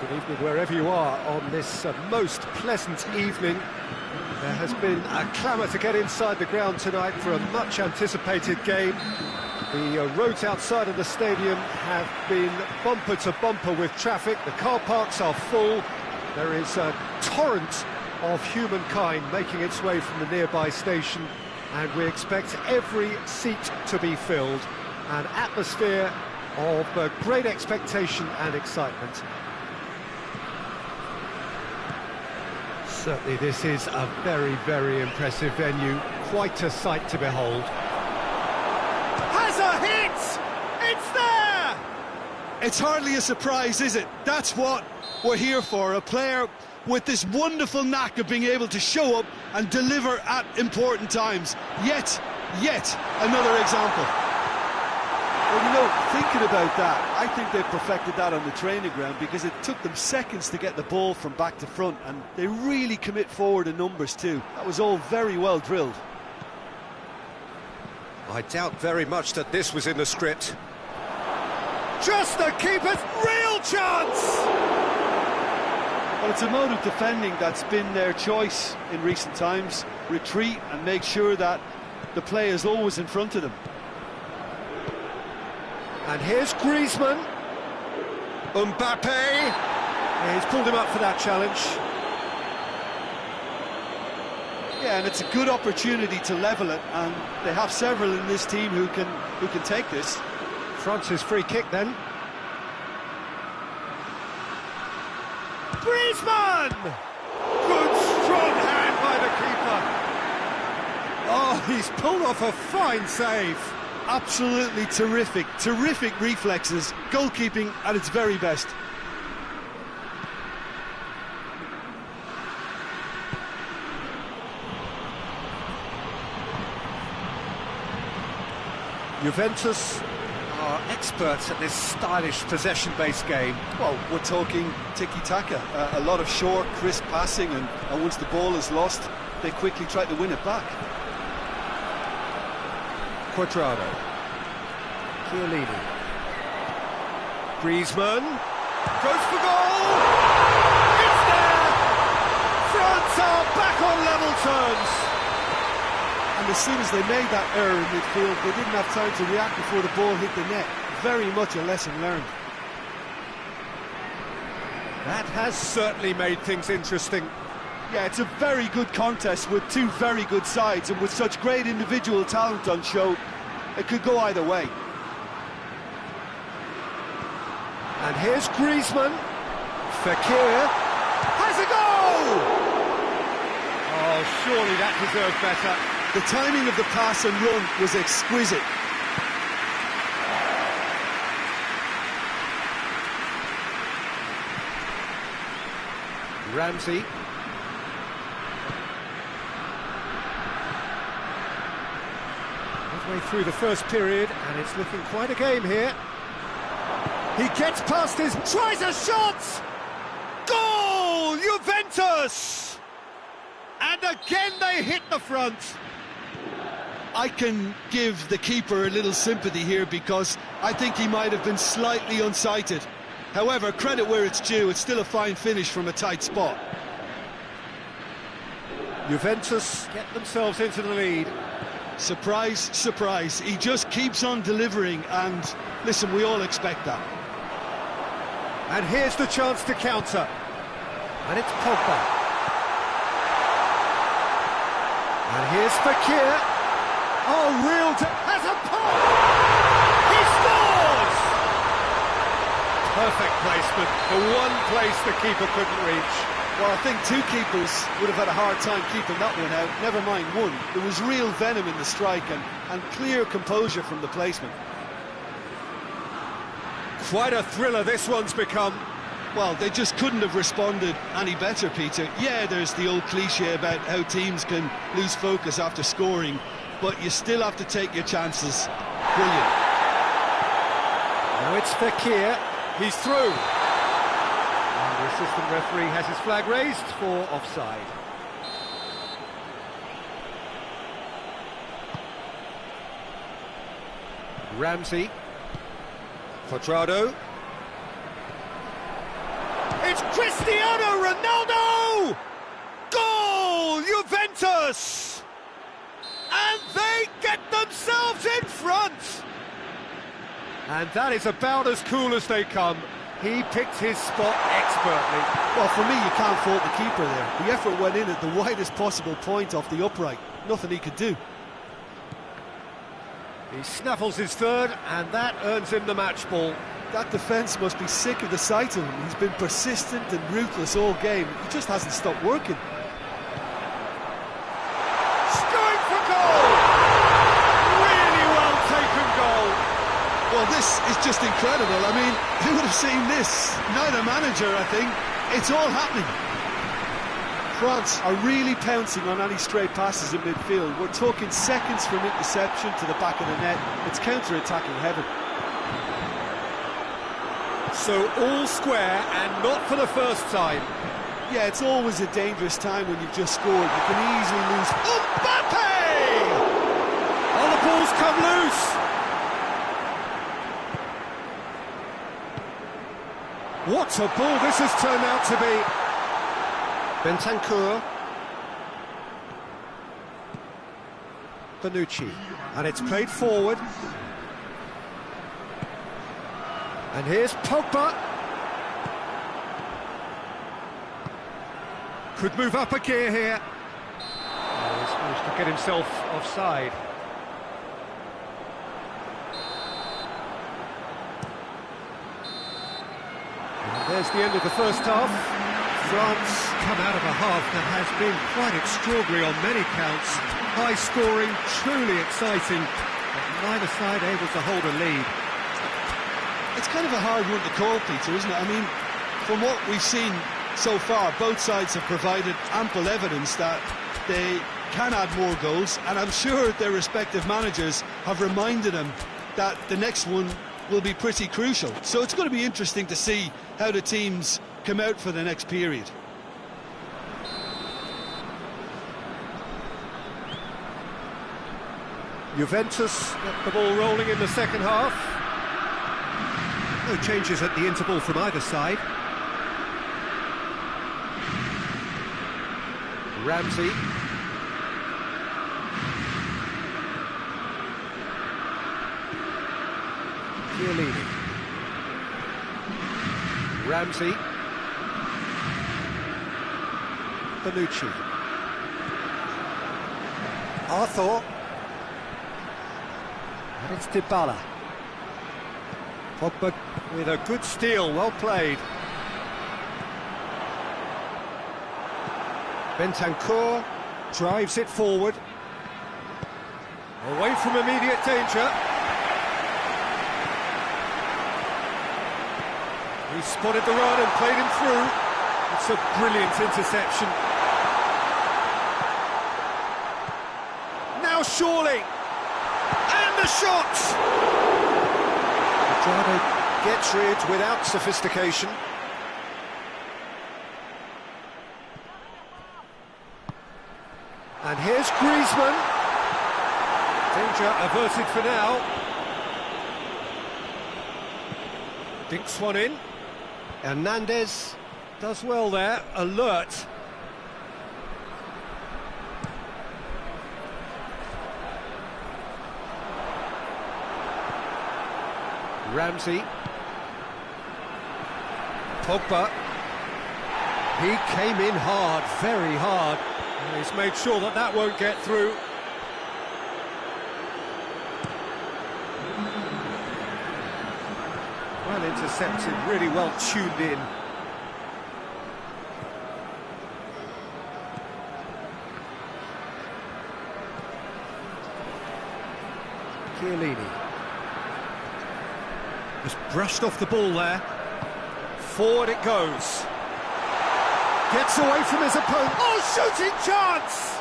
Good evening wherever you are on this most pleasant evening. There has been a clamour to get inside the ground tonight for a much-anticipated game. The roads outside of the stadium have been bumper to bumper with traffic. The car parks are full. There is a torrent of humankind making its way from the nearby station, and we expect every seat to be filled. An atmosphere of great expectation and excitement. Certainly this is a very, very impressive venue. Quite a sight to behold. Has a hit! It's there! It's hardly a surprise, is it? That's what we're here for. A player with this wonderful knack of being able to show up and deliver at important times. Yet another example. Well, you know, thinking about that, I think they perfected that on the training ground, because it took them seconds to get the ball from back to front, and they really commit forward in numbers too. That was all very well drilled. I doubt very much that this was in the script. Just the keeper's real chance! Well, it's a mode of defending that's been their choice in recent times. Retreat and make sure that the play is always in front of them. And here's Griezmann. Mbappe. Yeah, he's pulled him up for that challenge. Yeah, and it's a good opportunity to level it, and they have several in this team who can take this. France's free kick then. Griezmann! Good strong hand by the keeper. Oh, he's pulled off a fine save. Absolutely terrific reflexes, goalkeeping at its very best. Juventus are experts at this stylish possession-based game. Well, we're talking tiki-taka, a lot of short, crisp passing, and once the ball is lost, they quickly try to win it back. Quadrado. Chiellini. Griezmann. Goes for goal! It's there! France are back on level terms! And as soon as they made that error in midfield, they didn't have time to react before the ball hit the net. Very much a lesson learned. That has certainly made things interesting. Yeah, it's a very good contest with two very good sides, and with such great individual talent on show, it could go either way. And here's Griezmann. Fekir has a goal! Oh, surely that deserved better. The timing of the pass and run was exquisite. Ramsey. Halfway through the first period, and it's looking quite a game here. He gets past his... tries a shot! Goal! Juventus! And again they hit the front. I can give the keeper a little sympathy here, because I think he might have been slightly unsighted. However, credit where it's due, it's still a fine finish from a tight spot. Juventus get themselves into the lead. Surprise, surprise. He just keeps on delivering, and listen, we all expect that. And here's the chance to counter. And it's Pogba. And here's Fekir. Oh, has a pop! He scores! Perfect placement, the one place the keeper couldn't reach. Well, I think two keepers would have had a hard time keeping that one out, never mind one. There was real venom in the strike and clear composure from the placement. Quite a thriller this one's become. Well, they just couldn't have responded any better, Peter. Yeah, there's the old cliche about how teams can lose focus after scoring, but you still have to take your chances. Brilliant. Now it's Fekir. He's through. And the assistant referee has his flag raised for offside. Ramsey. Quadrado. It's Cristiano Ronaldo! Goal! Juventus! And they get themselves in front! And that is about as cool as they come. He picked his spot expertly. Well, for me, you can't fault the keeper there. The effort went in at the widest possible point off the upright. Nothing he could do. He snaffles his third, and that earns him the match ball. That defence must be sick of the sight of him. He's been persistent and ruthless all game. He just hasn't stopped working. Going for goal! Really well taken goal. Well, this is just incredible. I mean, who would have seen this? Neither manager, I think. It's all happening. France are really pouncing on any stray passes in midfield. We're talking seconds from interception to the back of the net. It's counter-attacking heaven. So all square, and not for the first time. Yeah, it's always a dangerous time when you've just scored. You can easily lose. Mbappe! Oh, the ball's come loose. What a ball this has turned out to be. Bentancur. Bonucci. And it's played forward. And here's Pogba. Could move up a gear here. Oh, he's managed to get himself offside. And there's the end of the first half. France come out of a half that has been quite extraordinary on many counts. High scoring, truly exciting, but neither side able to hold a lead. It's kind of a hard one to call, Peter, isn't it? I mean, from what we've seen so far, both sides have provided ample evidence that they can add more goals, and I'm sure their respective managers have reminded them that the next one will be pretty crucial. So it's going to be interesting to see how the teams come out for the next period. Juventus get the ball rolling in the second half. No changes at the interval from either side. Ramsey. Chiellini. Ramsey. Bonucci. Arthur. And it's Dybala. Pogba with a good steal, well played. Bentancur drives it forward. Away from immediate danger. He spotted the run and played him through. It's a brilliant interception. Now surely. And the shot! The driver gets rid without sophistication. And here's Griezmann. Danger averted for now. Dinks one in. Hernandez does well there, alert. Ramsey. Pogba. He came in hard, very hard. And he's made sure that that won't get through. Well intercepted, really well tuned in. Chiellini. Just brushed off the ball there. Forward it goes. Gets away from his opponent. Oh, shooting chance!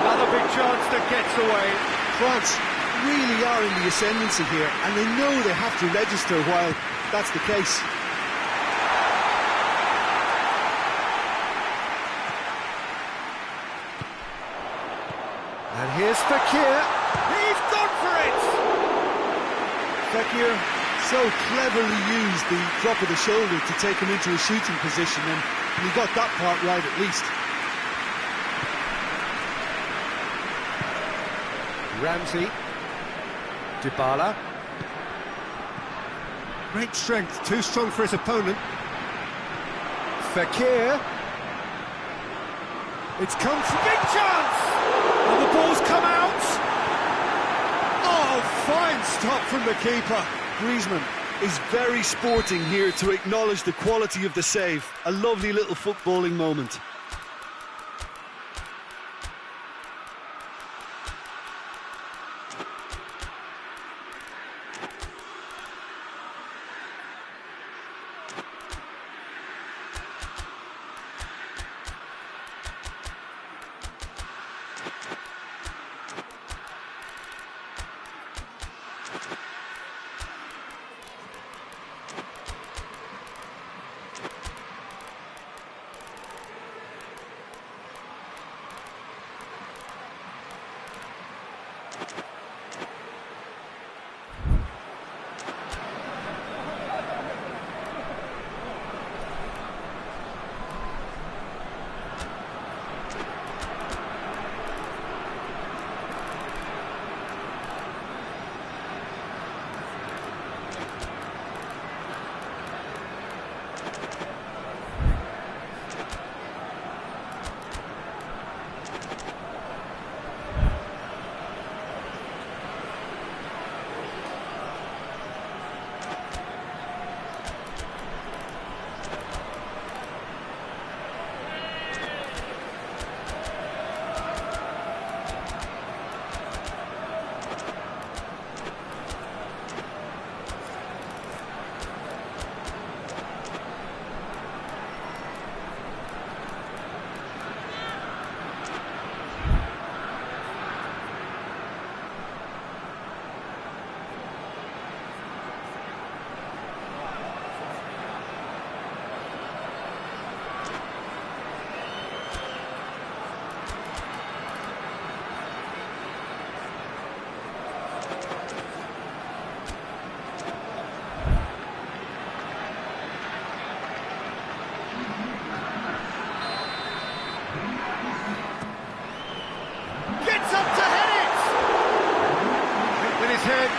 Another big chance that gets away. France really are in the ascendancy here, and they know they have to register while that's the case. And here's Fekir. He's gone for it! Fekir So cleverly used the drop of the shoulder to take him into a shooting position, and he got that part right at least. Ramsey, Dybala. Great strength, too strong for his opponent. Fekir. It's come from big chance! And the ball's come out! Oh, fine stop from the keeper. Griezmann is very sporting here to acknowledge the quality of the save. A lovely little footballing moment.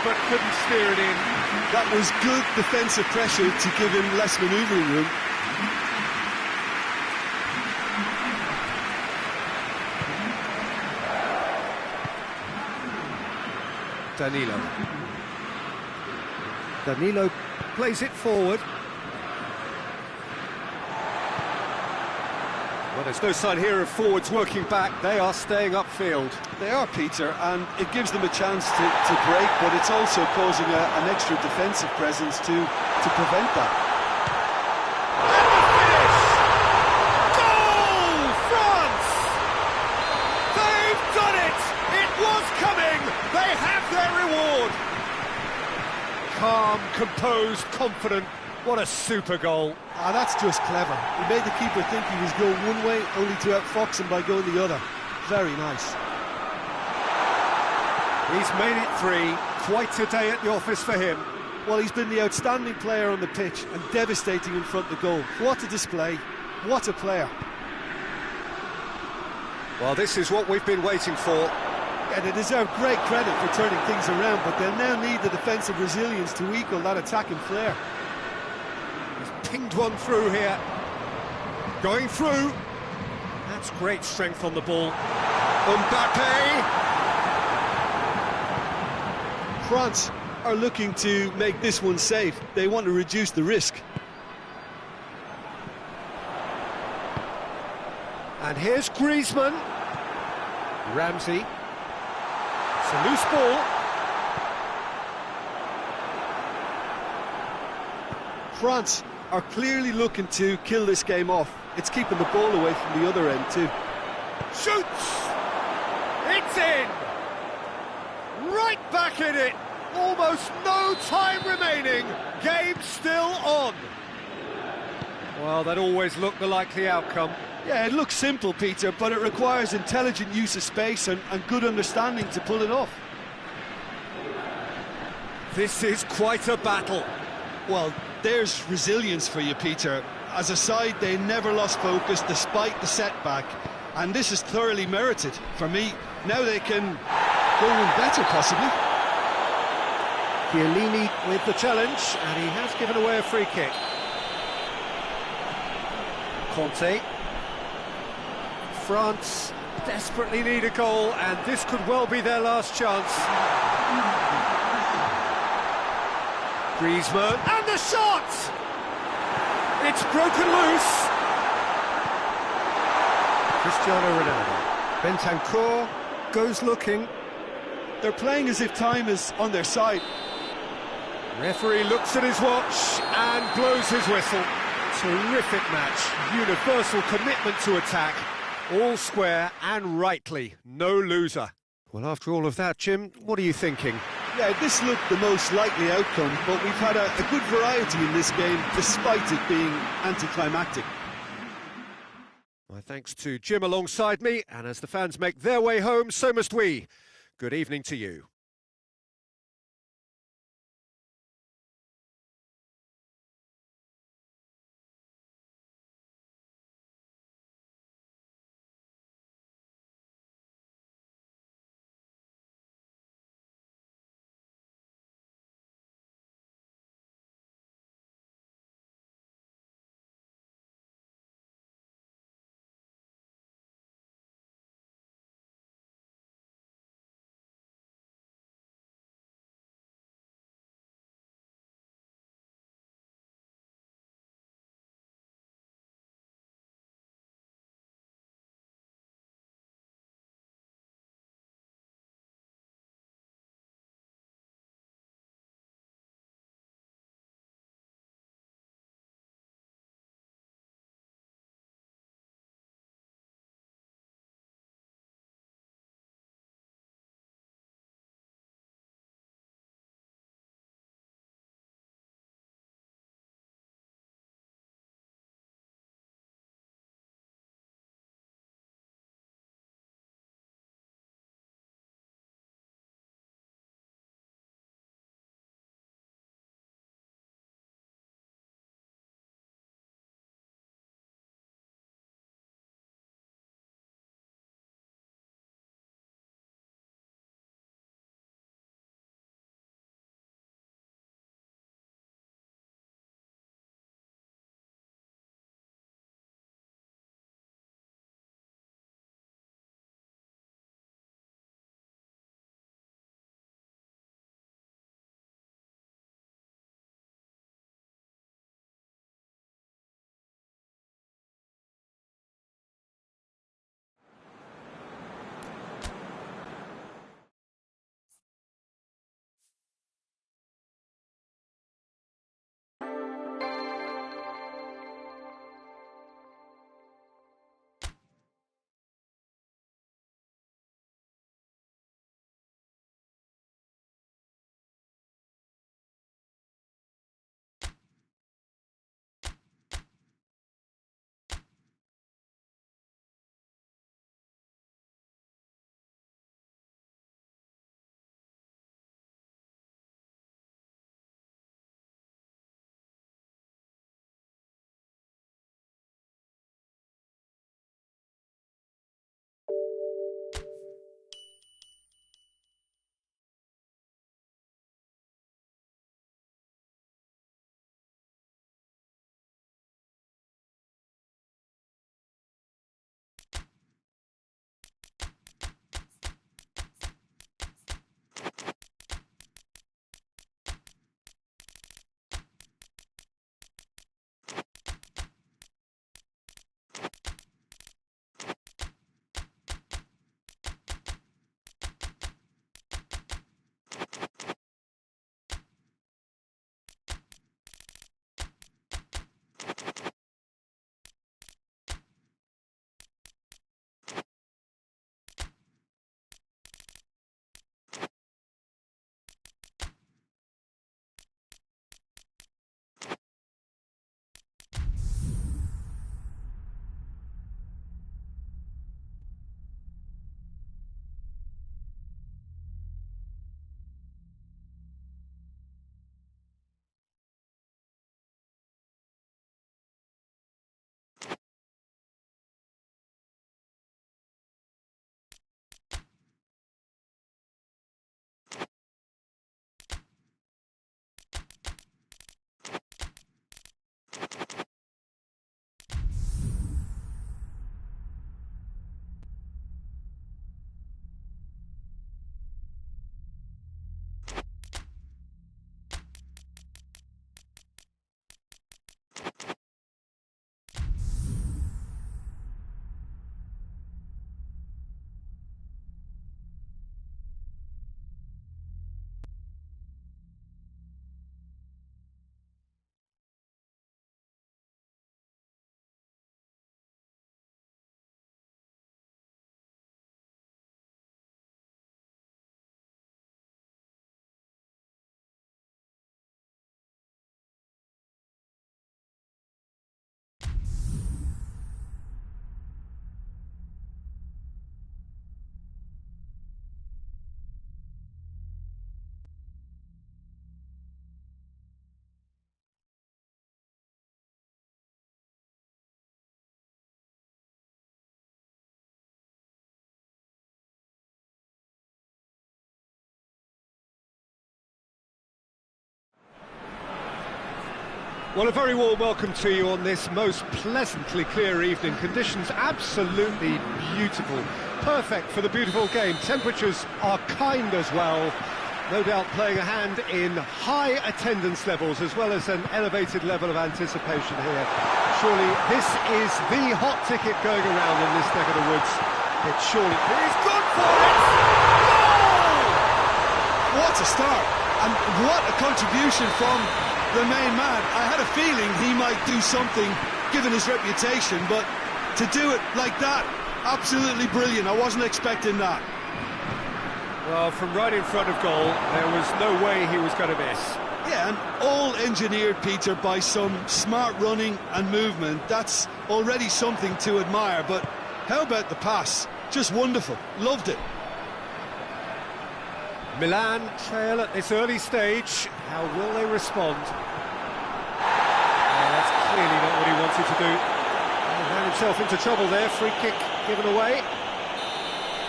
But couldn't steer it in. That was good defensive pressure to give him less manoeuvring room. Danilo plays it forward. Well, there's no sign here of forwards working back. They are staying upfield. They are, Peter, and it gives them a chance to break, but it's also posing an extra defensive presence to prevent that. And the finish! Goal, France! They've done it! It was coming! They have their reward! Calm, composed, confident. What a super goal. Ah, that's just clever. He made the keeper think he was going one way, only to outfox him by going the other. Very nice. He's made it 3. Quite a day at the office for him. Well, he's been the outstanding player on the pitch and devastating in front of goal. What a display. What a player. Well, this is what we've been waiting for. Yeah, they deserve great credit for turning things around, but they'll now need the defensive resilience to equal that attacking flair. He's pinged one through here. Going through. That's great strength on the ball. Mbappe. France are looking to make this one safe. They want to reduce the risk. And here's Griezmann. Ramsey. It's a loose ball. France are clearly looking to kill this game off. It's keeping the ball away from the other end too. Shoots! It's in! Right back in it! Almost no time remaining. Game still on. Well, that always looked the likely outcome. Yeah, it looks simple, Peter, but it requires intelligent use of space and good understanding to pull it off. This is quite a battle. Well, there's resilience for you, Peter. As a side, they never lost focus despite the setback, and this is thoroughly merited. For me, now they can go on better, possibly. Chiellini with the challenge, and he has given away a free kick. Conte. France desperately need a goal, and this could well be their last chance. Griezmann, and the shot! It's broken loose. Cristiano Ronaldo. Bentancur goes looking. They're playing as if time is on their side. Referee looks at his watch and blows his whistle. Terrific match, universal commitment to attack, all square and rightly, no loser. Well, after all of that, Jim, what are you thinking? Yeah, this looked the most likely outcome, but we've had a good variety in this game, despite it being anticlimactic. My thanks to Jim alongside me, and as the fans make their way home, so must we. Good evening to you. Well, a very warm welcome to you on this most pleasantly clear evening. Conditions absolutely beautiful. Perfect for the beautiful game. Temperatures are kind as well. No doubt playing a hand in high attendance levels as well as an elevated level of anticipation here. Surely this is the hot ticket going around in this neck of the woods. It's surely... He's good for it! Goal! What a start! And what a contribution from the main man. I had a feeling he might do something given his reputation, but to do it like that, absolutely brilliant. I wasn't expecting that. Well, from right in front of goal, there was no way he was going to miss. Yeah, and all engineered, Peter, by some smart running and movement. That's already something to admire, but how about the pass? Just wonderful. Loved it. Milan trail at this early stage. How will they respond? That's clearly not what he wanted to do. He ran himself into trouble there. Free kick given away.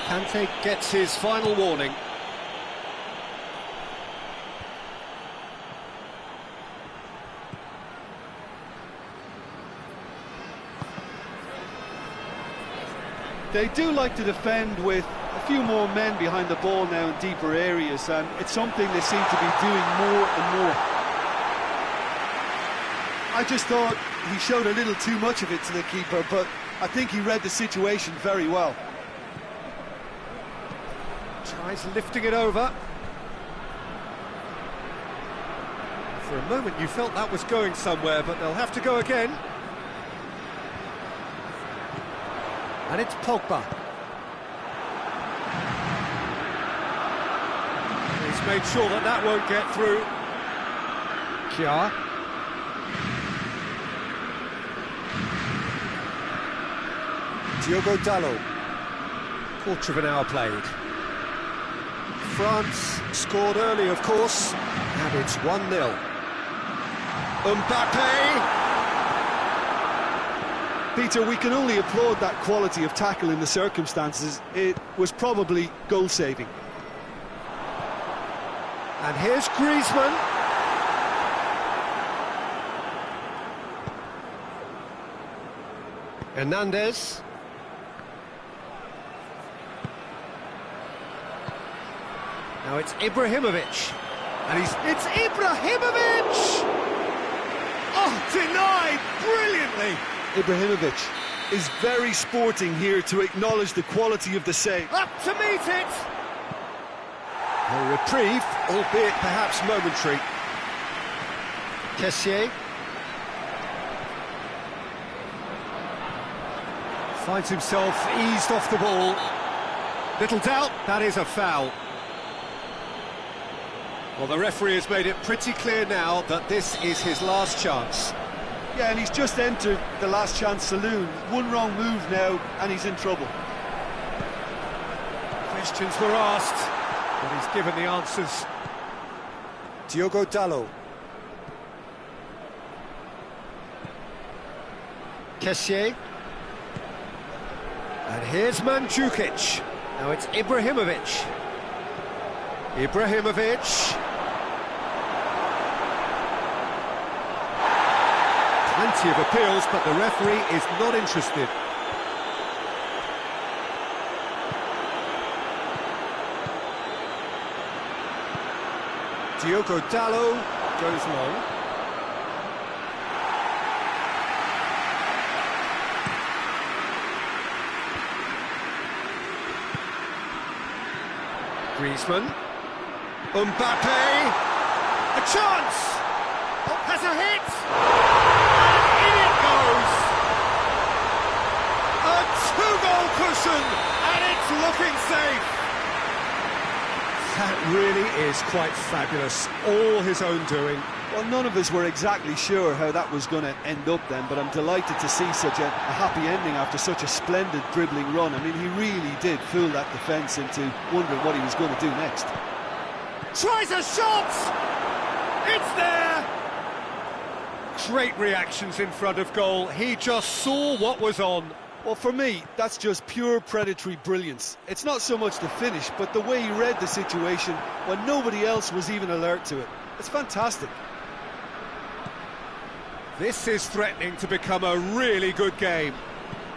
Kante gets his final warning. They do like to defend with a few more men behind the ball now in deeper areas, and it's something they seem to be doing more and more. I just thought he showed a little too much of it to the keeper, but I think he read the situation very well. Tries lifting it over. For a moment you felt that was going somewhere, but they'll have to go again. And it's Pogba. He's made sure that that won't get through. Kjaer. Diogo Dalot. Quarter of an hour played. France scored early, of course, and it's 1-0. Mbappe! Peter, we can only applaud that quality of tackle in the circumstances. It was probably goal-saving. And here's Griezmann. Hernandez. Now it's Ibrahimovic. And it's Ibrahimovic! Oh, denied brilliantly! Ibrahimovic is very sporting here to acknowledge the quality of the save. Up to meet it! A reprieve, albeit perhaps momentary. Kessié. Finds himself eased off the ball. Little doubt, that is a foul. Well, the referee has made it pretty clear now that this is his last chance. Yeah, and he's just entered the last chance saloon. One wrong move now, and he's in trouble. Questions were asked, but he's given the answers. Diogo Dalot. Kessié. And here's Mandzukic. Now it's Ibrahimovic. Ibrahimovic. Plenty of appeals, but the referee is not interested. Diogo Dalot goes long. Griezmann. Mbappe. A chance! Oh, has a hit! And in it goes! A two-goal cushion, and it's looking safe! That really is quite fabulous. All his own doing. Well, none of us were exactly sure how that was going to end up then, but I'm delighted to see such a happy ending after such a splendid dribbling run. I mean, he really did fool that defence into wondering what he was going to do next. Tries a shot! It's there! Great reactions in front of goal. He just saw what was on. Well, for me, that's just pure predatory brilliance. It's not so much the finish, but the way he read the situation when nobody else was even alert to it. It's fantastic. This is threatening to become a really good game.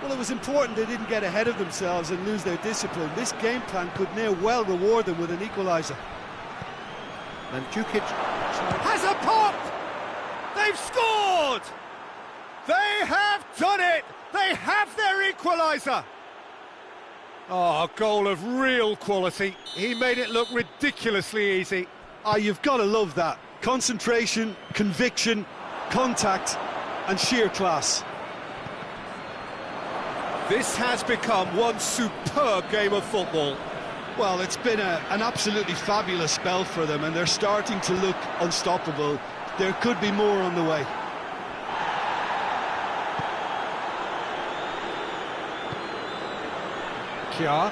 Well, it was important they didn't get ahead of themselves and lose their discipline. This game plan could now well reward them with an equaliser. And Jukic has a pop! They've scored! They have done it! They have their equaliser! Oh, a goal of real quality. He made it look ridiculously easy. Ah, you've got to love that. Concentration, conviction, contact and sheer class. This has become one superb game of football. Well, it's been an absolutely fabulous spell for them, and they're starting to look unstoppable. There could be more on the way. Kja.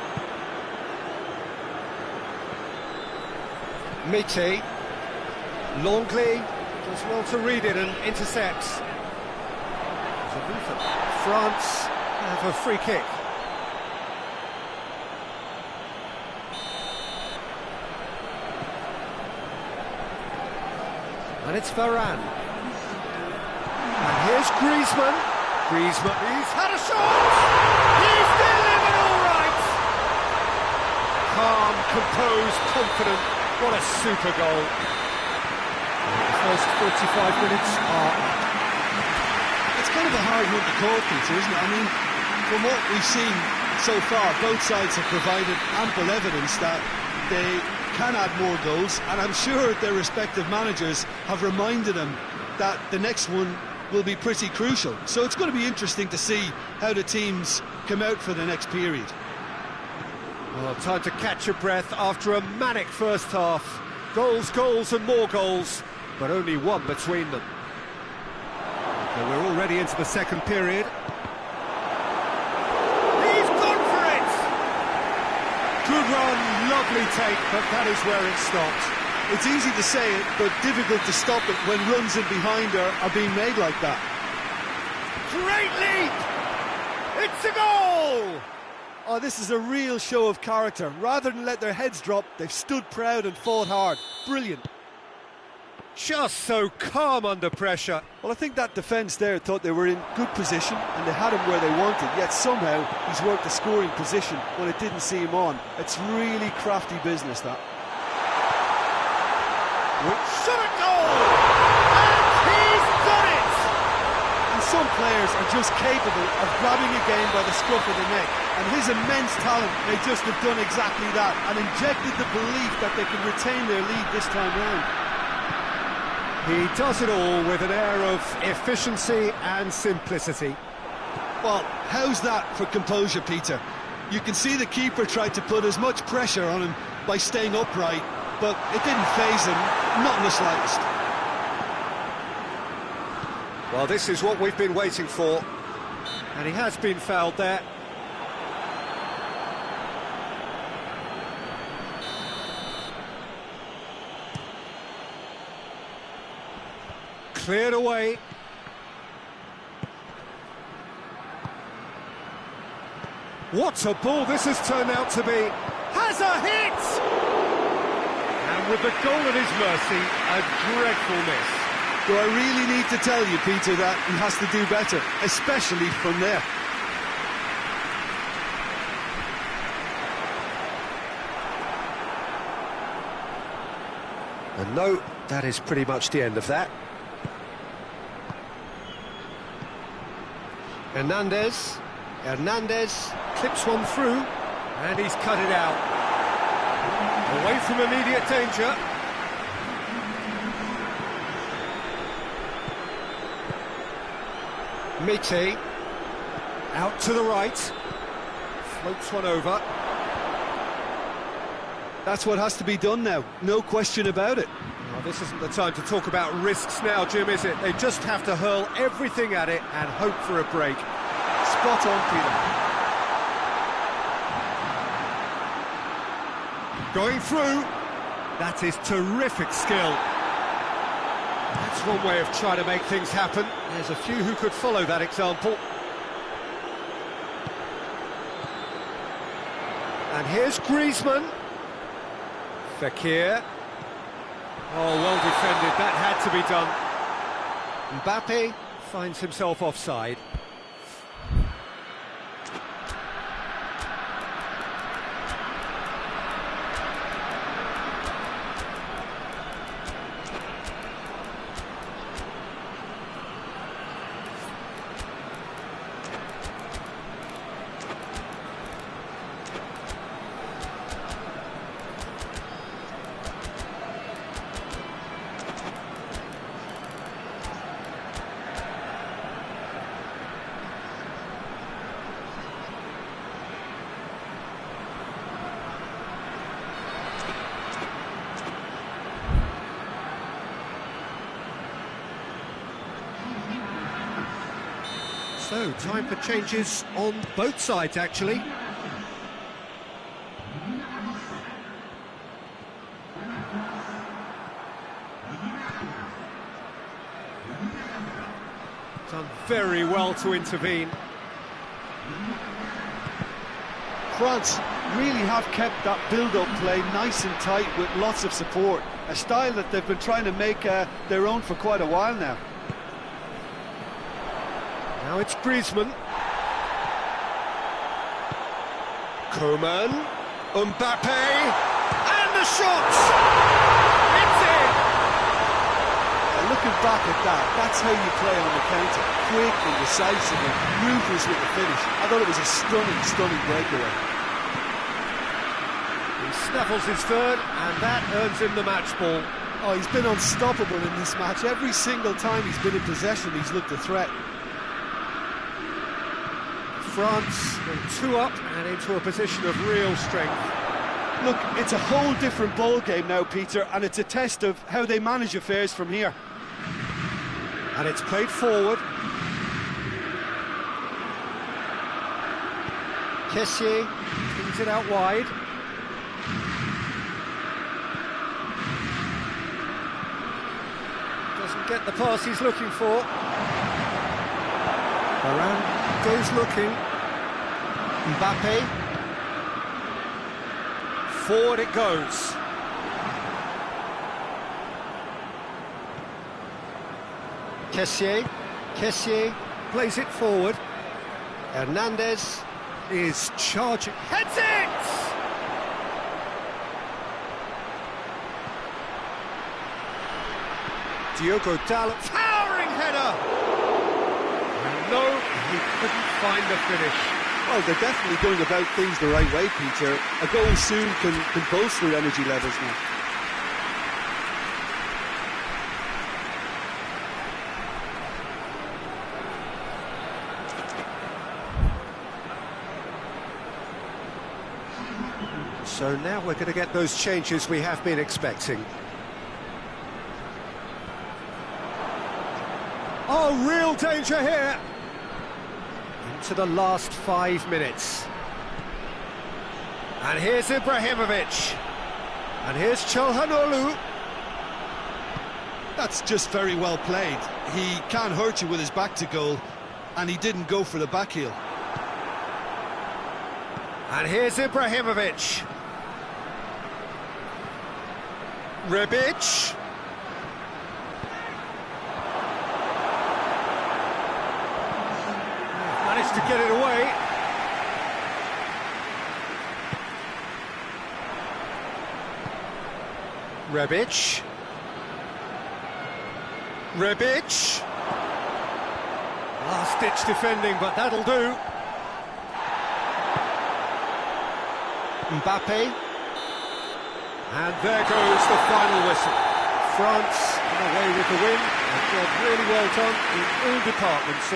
Miti. Longley does well to read it and intercepts. France have a free kick. And it's Varane. And here's Griezmann. Griezmann, he's had a shot! He's delivered all right! Calm, composed, confident. What a super goal. The first 45 minutes are up. It's kind of a hard one to call, Peter, isn't it? I mean, from what we've seen so far, both sides have provided ample evidence that they can add more goals, and I'm sure their respective managers have reminded them that the next one will be pretty crucial. So it's going to be interesting to see how the teams come out for the next period. Well, time to catch your breath after a manic first half. Goals, goals and more goals, but only one between them. So we're already into the second period. He's gone for it! Good run, lovely take, but that is where it stopped. It's easy to say it, but difficult to stop it when runs in behind are being made like that. Great leap! It's a goal! Oh, this is a real show of character. Rather than let their heads drop, they've stood proud and fought hard. Brilliant. Just so calm under pressure. Well, I think that defence there thought they were in good position and they had him where they wanted, yet somehow he's worked the scoring position when it didn't see him on. It's really crafty business, that. Shot at goal! And he's done it! And some players are just capable of grabbing a game by the scruff of the neck, and his immense talent may just have done exactly that and injected the belief that they can retain their lead this time round. He does it all with an air of efficiency and simplicity. Well, how's that for composure, Peter? You can see the keeper tried to put as much pressure on him by staying upright, but it didn't faze him, not in the slightest. Well, this is what we've been waiting for, and he has been fouled there. Cleared away. What a ball this has turned out to be. Has a hit! And with the goal at his mercy, a dreadful miss. Do I really need to tell you, Peter, that he has to do better, especially from there? And no, that is pretty much the end of that. Hernandez clips one through, and he's cut it out. Away from immediate danger. Miti, out to the right, floats one over. That's what has to be done now, no question about it. Well, this isn't the time to talk about risks now, Jim, is it? They just have to hurl everything at it and hope for a break. Spot on, Peter. Going through. That is terrific skill. That's one way of trying to make things happen. There's a few who could follow that example. And here's Griezmann. Fekir. Oh, well defended. That had to be done. Mbappe Finds himself offside. So, time for changes on both sides, actually. Done very well to intervene. France really have kept that build-up play nice and tight with lots of support. A style that they've been trying to make their own for quite a while now. Now it's Griezmann. Coman. Mbappe. And the shot! It's in! And looking back at that, that's how you play on the counter. Quick and decisive and ruthless with the finish. I thought it was a stunning, stunning breakaway. He snaffles his third, and that earns him the match ball. Oh, he's been unstoppable in this match. Every single time he's been in possession, he's looked a threat. France go 2 up and into a position of real strength. Look, it's a whole different ball game now, Peter, and it's a test of how they manage affairs from here. And it's played forward. Kessié brings it out wide. Doesn't get the pass he's looking for. Varane goes looking. Mbappe. Forward it goes. Kessié plays it forward. Hernandez is charging. Heads it! Diogo Dalot, towering header! And no, he couldn't find the finish. Well, they're definitely going about things the right way, Peter. A goal soon can bolster energy levels now. So now we're going to get those changes we have been expecting. Oh, real danger here! Into the last 5 minutes. And here's Ibrahimovic. And here's Çalhanoğlu. That's just very well played. He can't hurt you with his back to goal, and he didn't go for the back heel. And here's Ibrahimovic. Rebic. Managed to get it away. Rebic. Last-ditch defending, but that'll do. Mbappe. And there goes the final whistle. France away with the win. A job really well done in all departments.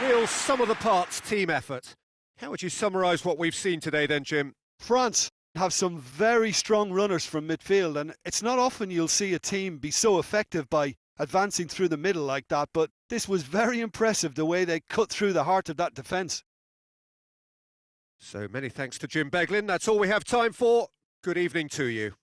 Real sum-of-the-parts team effort. How would you summarise what we've seen today then, Jim? France have some very strong runners from midfield, and it's not often you'll see a team be so effective by advancing through the middle like that, but this was very impressive, the way they cut through the heart of that defence. So many thanks to Jim Beglin. That's all we have time for. Good evening to you.